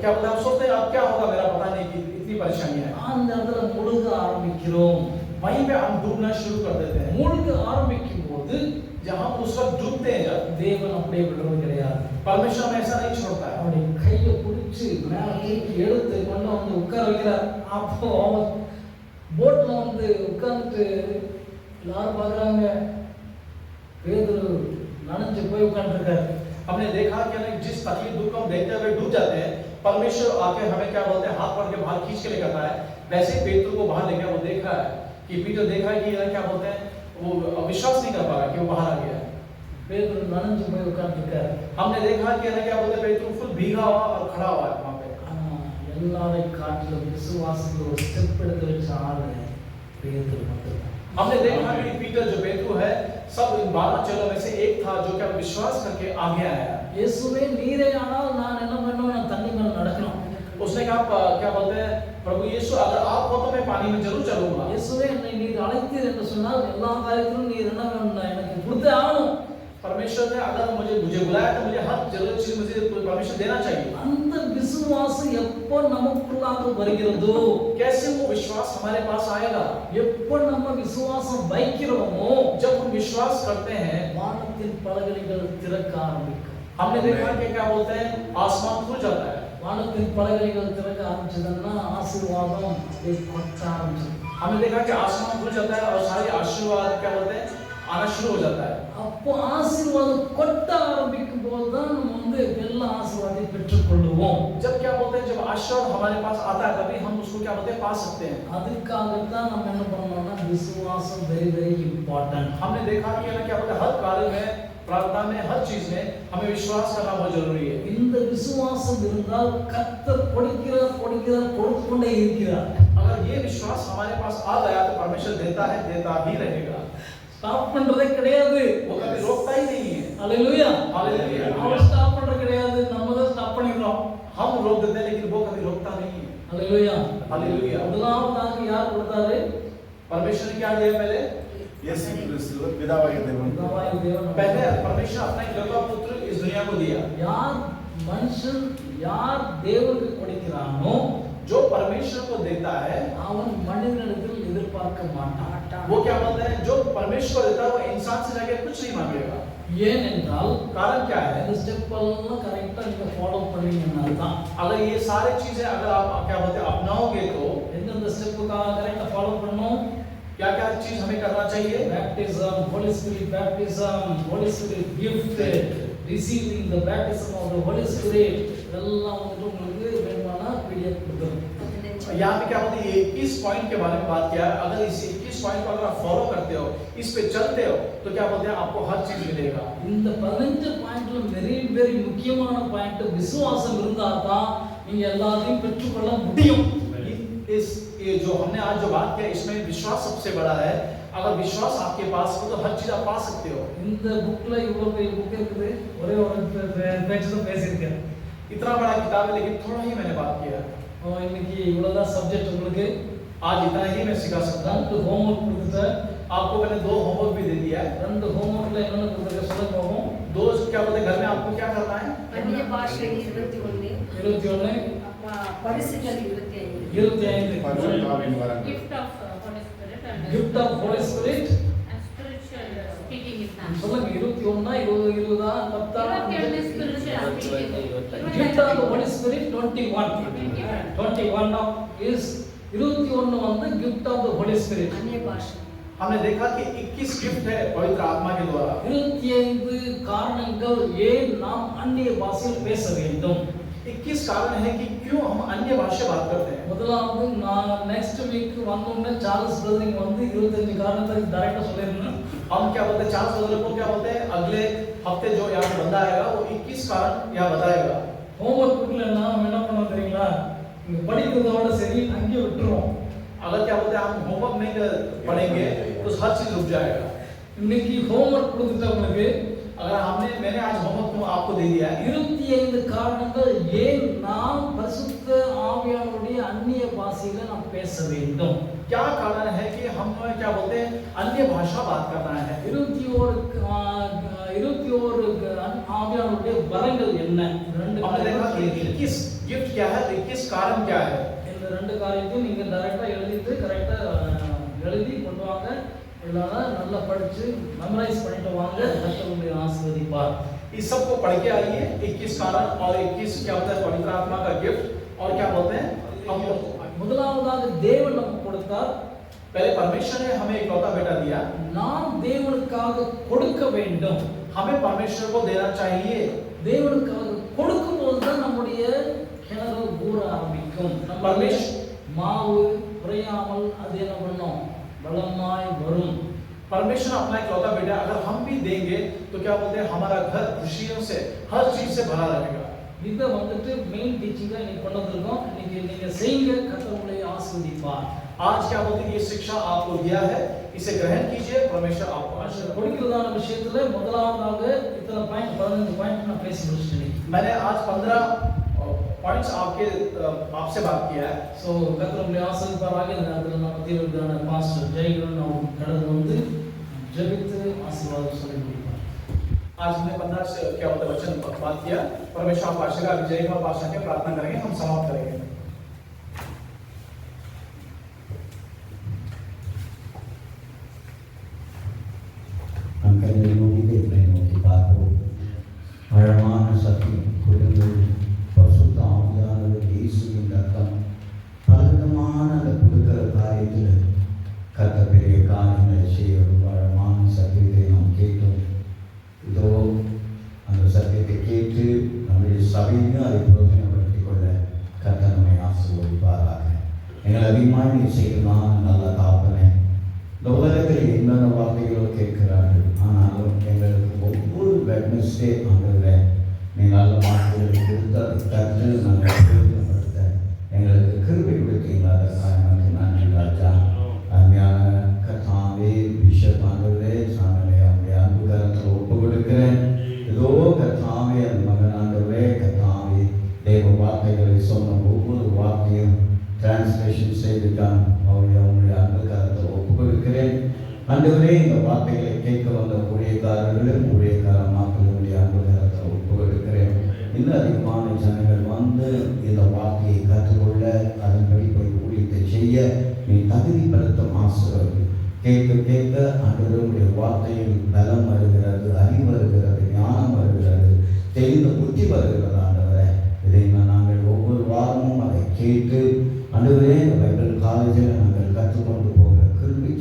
क्या बोलते हैं हम सोचते हैं अब क्या होगा, मेरा पता नहीं कि इतनी परेशानियां हैं। அந்த இடத்துல முழுக ஆரம்பிக்கிறோம். वहीं पे हम डूबना शुरू कर देते हैं। முழுக ஆரம்பிக்கும் போது जहां हम उस वक्त डूबते हैं, जब தேவன் அப்படியே விடுறது கிடையாது. परमेश्वर हमें ऐसा नहीं छोड़ता है। அவருடைய கையை பிடிச்சி மேல தூக்கி எடுத்து கொண்டு வந்து உட்கார வைக்கிறார். அப்போ போட்ல வந்து உட்கார்ந்துட்டு எல்லாரும் பாக்குறாங்க, பேதுரு நனைஞ்சு போய் உட்கார்ந்துருக்காரு. हमने देखा कि जिस तकलीफ दुख को हम देखते हुए डूब जाते हैं, परमेश्वर आके हमें क्या बोलते हैं हाथ पकड़ के बाहर खींच के लेकर आता है। वैसे पेत्र को बाहर लेकर वो देख रहा है कि पीटर देख रहा है कि क्या बोलते हैं वो विश्वास नहीं कर पा रहा कि वो बाहर आ गया है। பேதுரு நனைஞ்சு போய் உட்கார்ந்துருக்காரு. हमने देखा कि क्या बोलते हैं पेत्र फुल भीगा हुआ और खड़ा हुआ है वहां पे। எல்லாரையும் காட்டிலும் விசுவாசத்துல ஒரு ஸ்டெப் எடுத்து வச்ச ஆளு பேதுரு மட்டும்தான். हमने देखा कि पीटर जो पेत्र है, सब इन 12 चेलों में से एक था जो क्या विश्वास करके आगे आया। இயேசுவே நீரே ஆனால் நான் என்ன பண்ணுவேன், நான் தண்ணி மேல நடக்கணும். उसने कहा क्या बोलते हैं प्रभु यीशु अगर आप हो तो मैं पानी में जरूर चलूंगा। இயேசுவே என்னை நீர் அழைத்தீர் என்று சொன்னால் எல்லா காரியத்திலும் நீர் என்ன வேணும் எனக்கு கொடுத்தே ஆகணும். परमेश्वर ने अगर मुझे बुलाया तो मुझे हर जरूरत चीज मुझे परमेश्वर देना चाहिए। அந்த விசுவாசம் எப்போ நமக்குள்ளாக வருகிறதோ, कैसे वो विश्वास हमारे पास आएगा? எப்போ நம்ம விசுவாசம் வைக்கிறோமோ, जब हम विश्वास करते हैं, வானத்தின் பலகணிகள் திறக்க ஆரம்பிக்கும். हमने देखा कि क्या बोलते हैं आसमान खुल जाता है। வானத்தின் பலகணிகள் திறக்க ஆரம்பிச்சதுன்னா ஆசீர்வாதம் அப்படியே கொட்ட ஆரம்பிச்சிடும். हमने देखा कि आसमान खुल जाता है और सारे आशीर्वाद क्या बोलते हैं आना शुरू हो जाता है। அப்போ ஆசீர்வாதம் கொட்ட ஆரம்பிக்கும் போது தான் நம்ம வந்து எல்லா ஆசீர்வாதத்தை பெற்றுக்கொள்வோம். जब क्या बोलते हैं जब आशीर्वाद हमारे पास आता है तभी हम उसको क्या बोलते हैं पा सकते हैं। அதுக்காகத்தான் நம்ம என்ன பண்ணணும்னா விசுவாசம் வெரி வெரி இம்பார்ட்டன்ட். हमने देखा कि क्या बोलते हैं हर कार्य में प्रार्थना में हर चीज में हमें विश्वास करना बहुत जरूरी है। இந்த விசுவாசம் இருந்தால் கர்த்தர் கொடுக்கிறார் கொடுத்து கொண்டே இருக்கிறார். अगर ये विश्वास हमारे पास आ गया तो परमेश्वर देता है, देता ही रहेगा। ஸ்டாப் பண்றதே கிடையாது. वो कभी रोकता ही नहीं है। ஹalleluya हालेलुया। அவர் ஸ்டாப் பண்றது கிடையாது, நம்ம தான் ஸ்டாப் பண்ணிடுறோம். हम रोक देते हैं लेकिन वो कभी रोकता नहीं है। ஹalleluya हालेलुया। முதலாவதாக யார் கொடுத்தாரு? परमेश्वर ने क्या दिया पहले? இயேசு கிறிஸ்து பிதாவாகிய தேவன். பிதாவாகிய தேவன். पहले परमेश्वर अपना इकलौता पुत्र इस दुनिया को दिया। யார் மனுஷன் யார் தேவனுக்கு கொடுக்கிறானோ, जो परमेश्वर को देता है அவன் மனிதனிடத்தில் எதிர்பார்க்க மாட்டான். वो क्या बोलते हैं जो परमेश्वर देता है वो इंसान से जाके कुछ नहीं मांगेगा। ஏனென்றால் कारण क्या है? இந்த ஸ்டெப் எல்லாம் கரெக்ட்டா நீங்க ஃபாலோ பண்ணீங்கன்னா தான், अगर ये सारी चीजें अगर आप क्या बोलते हैं अपनाओगे तो எந்தெந்த ஸ்டெப்புக்காக கரெக்ட்டா ஃபாலோ பண்ணணும், क्या क्या चीज हमें करना चाहिए? Baptism, Holy Spirit gift, receiving the baptism of the Holy Spirit, இதெல்லாம் வந்து உங்களுக்கு வேணுமானா PDF கொடுக்குறோம். यहाँ पे क्या बोलते हैं 21 पॉइंट के बारे में बात किया है। अगर इस 21 पॉइंट को अगर आप फॉलो करते हो, इस पे चलते हो, तो क्या बोलते हैं आपको हर चीज मिलेगा। இந்த 15 பாயிண்ட்ல வெரி முக்கியமான பாயிண்ட் விசுவாசம் இருந்தா தான் நீங்க எல்லாத்தையும் பெற்றுக்கொள்ள முடியும். ये जो हमने आज जो बात किया इसमें विश्वास सबसे बड़ा है। अगर विश्वास आपके पास हो तो हर चीज आप पा सकते हो। இந்த புக்ல இவ்வளவு பெரிய புக் இருக்குது, ஒரே ஒரு பேஜ் தான் பேசியிருக்கேன். इतना बड़ा किताब है लेकिन थोड़ा ही मैंने बात किया। இன்னைக்கு இவ்வளவுதான் சப்ஜெக்ட் உங்களுக்கு. आज इतना ही मैं सिखा सकता हूँ। 2 होमवर्क கொடுத்துட்டேன். आपको मैंने 2 होमवर्क भी दे दिया है। 2 होमवर्कல என்னென்ன கொடுத்துருக்க சொல்லுங்க பாப்போம். 2 क्या बोलते हैं घर में आपको क्या करना है? अन्य भाषा 21 परिசுகள் 25 பரிசுத்தாவின் வரங்கள். gift of Holy Spirit and gift of Holy Spirit and spiritual speaking in tongues. சொல்லுங்க 21 20 20 21 spiritual speaking. gift of the Holy Spirit 21 of is 21 வந்து gift of the Holy Spirit. अन्य भाषा हमने देखा कि 21 गिफ्ट है पवित्र आत्मा के द्वारा। 25 காரணங்கள் ஏன் நாம் அந்நிய பாஷையில் பேச வேண்டும். 21 कारण है कि क्यों हम अन्य भाषा बात करते हैं। முதலாவது நான் நெக்ஸ்ட் வீக் வந்தோம்னா சார்ल्स பிரதரிங் வந்து 25 காரணத்தை டைரக்டா சொல்லிருந்தேன். हम क्या बोलते हैं चार्ल्स ब्रदर को क्या बोलते हैं अगले हफ्ते जो यहाँ पे बंदा आएगा वो 21 कारण यहाँ बताएगा। ஹோம்வொர்க் புக்ல நாம என்ன பண்ணோம் தெரியுங்களா, இங்க படிக்கிறதோட சரி அங்கே விட்டுருவோம். अगर क्या बोलते हैं हम होमवर्क नहीं पढ़ेंगे तो हर चीज रुक जाएगा। இன்னைக்கு ஹோம்வொர்க் கொடுத்துட்டவங்களுக்கு अगर मैंने आज होमवर्क आपको दे दिया है 25 காரணங்கள் ஏன் நாம் பரிசுத்த ஆவியானவருடைய அந்நிய பாஷையில நாம் பேச வேண்டும். क्या कारण है कि हम क्या बोलते हैं अन्य भाषा बात करना है। 21 ஆவியானவருடைய வரங்கள் என்ன? हमने देखा कि 21 गिफ्ट क्या है, 21 कारण क्या है। இந்த ரெண்டு காரியத்தையும் நீங்க டைரக்டா எழுதிட்டு கரெக்டா எழுதி கொண்டு வாங்க. இல்லனா நல்லா படிச்சு மெமரைஸ் பண்ணிட்டு வாங்க. கர்த்தருடைய ஆசீர்வதிப்பார். इस सब को पढ़ के आइए 21 कारण और 21 क्या होता है पवित्र आत्मा का गिफ्ट और क्या बोलते हैं हम முதலாவதாக தேவன் நமக்கு கொடுத்தார். पहले परमेश्वर ने हमें इकलौता बेटा दिया। நாம் தேவனுக்காக கொடுக்க வேண்டும். हमें परमेश्वर को देना चाहिए। தேவனுக்காக கொடுக்கும்போது தான் நம்முடைய கிணறு ஊற ஆரம்பிக்கும். परमेश्वर மாவு குறையாமல் அது என்ன பண்ணும், பலமாய் வரும். परमेश्वर अपना इकलौता बेटा अगर हम भी देंगे तो क्या बोलते हैं हमारा घर खुशियों से हर चीज से भरा रहेगा। இத வந்துட்டு மெயின் டீச்சிங்கா இன்னைக்கு கொண்டு வந்திருக்கோம். இன்னைக்கு நீங்க செய்யுங்க, கர்த்தர் உங்களை ஆசீர்வதிப்பார். आज क्या बोलते हैं ये शिक्षा आपको दिया है, इसे ग्रहण कीजिए, परमेश्वर आपको आशीर्वाद। கொடுக்கிறதான விஷயத்துல முதலாவதாக இத்தனை பாயிண்ட் 15 பாயிண்ட் நான் பேசி முடிச்சிட்டேன். मैंने आज 15 पॉइंट्स आपसे बात किया है। சோ கர்த்தர் உங்களை ஆசீர்வதிப்பார். ஆகிய நேரத்தில் நம்ம தீவிரமான பாஸ்டர் ஜெயகுணன் அவங்க கடந்து வந்து ஜெபித்து ஆசீர்வாதம் சொல்லி முடிப்பார். आज हमने 15 से क्या होता है वचन बात किया। परमेश्वर आप आशीर्वाद विजय का भाषा के प्रार्थना करेंगे, हम समाप्त करेंगे। हम कन्या नोकी देखने नोकी बात हो आयमान सत्य कुछ பரிசுத்த ஆவியானவர் இயேசுவின் ரத்தம் பலவிதமான அந்த கொடுக்கிற காரியத்தில் கத்த பெரிய காரியங்களை செய்ய ஒரு வளமான சத்தியத்தை நாம் கேட்டோம். இதோ அந்த சத்தியத்தை கேட்டு நம்முடைய சபையிலும் அதை பிரயோஜனப்படுத்திக் கொள்ள கத்த நம்மை ஆசீர்வதிப்பாராக. எங்களை அதிகமாக நீ செய்யலாம் நல்ல தாப்பனே. இந்த உலகத்தில் என்னென்ன வார்த்தைகளோ கேட்கிறார்கள், ஆனாலும் எங்களுக்கு ஒவ்வொரு வெட்னஸ்டே ஆண்டவரே நீங்கள் நல்ல வார்த்தைகளை கொடுத்து அதை கற்று நாங்கள் பிரயோஜனப்படுத்த எங்களுக்கு கிருபை கொடுத்தீங்களா, அதற்காக எனக்கு நன்றி ராஜா. அருமையான கர்த்தாவே பிஷப் ஆண்டவரே சாமலை அவருடைய அன்பு கரத்தில் ஒப்பு கொடுக்கிறேன். ஏதோ கர்த்தாவே அந்த மகன் ஆண்டவரே கர்த்தாவே தேவ வார்த்தைகளை சொன்ன ஒவ்வொரு வார்த்தையும் டிரான்ஸ்லேஷன் செய்துதான் அவருடைய அன்பு கரத்தில் ஒப்பு கொடுக்கிறேன். ஆண்டவரே இந்த வார்த்தைகளை கேட்க வந்த ஊழியக்காரர்களும் ஊழியக்கார மக்களுடைய அன்பு கரத்தில் ஒப்பு கொடுக்கிறேன். இன்னும் அதிகமான ஜனங்கள் வந்து இந்த வார்த்தையை கற்றுக்கொள்ள அதன்படி போய் ஊழியத்தை செய்ய நீ தகுதிப்படுத்தும் ஆசீர்வாதம். கேட்க கேட்க ஆண்டவருடைய வார்த்தையில் பலம் வருகிறது, அறிவு வருகிறது, ஞானம் வருகிறது, தெரிந்த புத்தி வருகிறது. ஆண்டவரை இதை நாங்கள் ஒவ்வொரு வாரமும் அதை கேட்டு ஆண்டவரே இந்த பைபிள் காலேஜில் நாங்கள் கற்றுக்கொண்டு போகிற கிருபை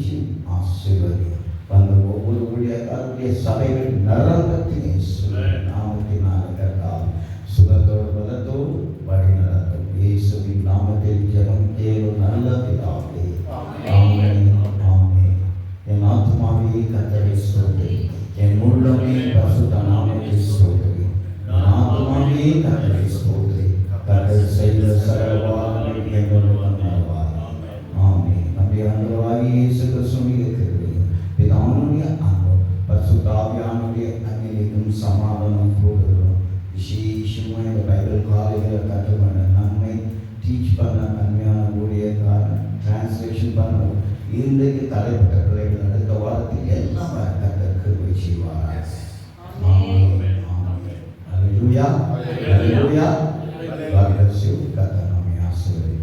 விசேஷமாக இந்த பைபிள் காலேஜில் கற்றுக்கொண்ட நன்மை டீச் பண்ண நன்மையான ஊழியக்காரன் டிரான்ஸ்லேஷன் பண்ண இன்றைக்கு தலைப்பட்ட பிள்ளைகள் அடுத்த வாரத்தில் எல்லாம் கர்த்தர் கிருபை செய்வார். ஆமென். ஆமென். ஹல்லேலூயா. ஹல்லேலூயா. God bless you. கர்த்தர் நம்மை ஆசீர்வதிப்பார்.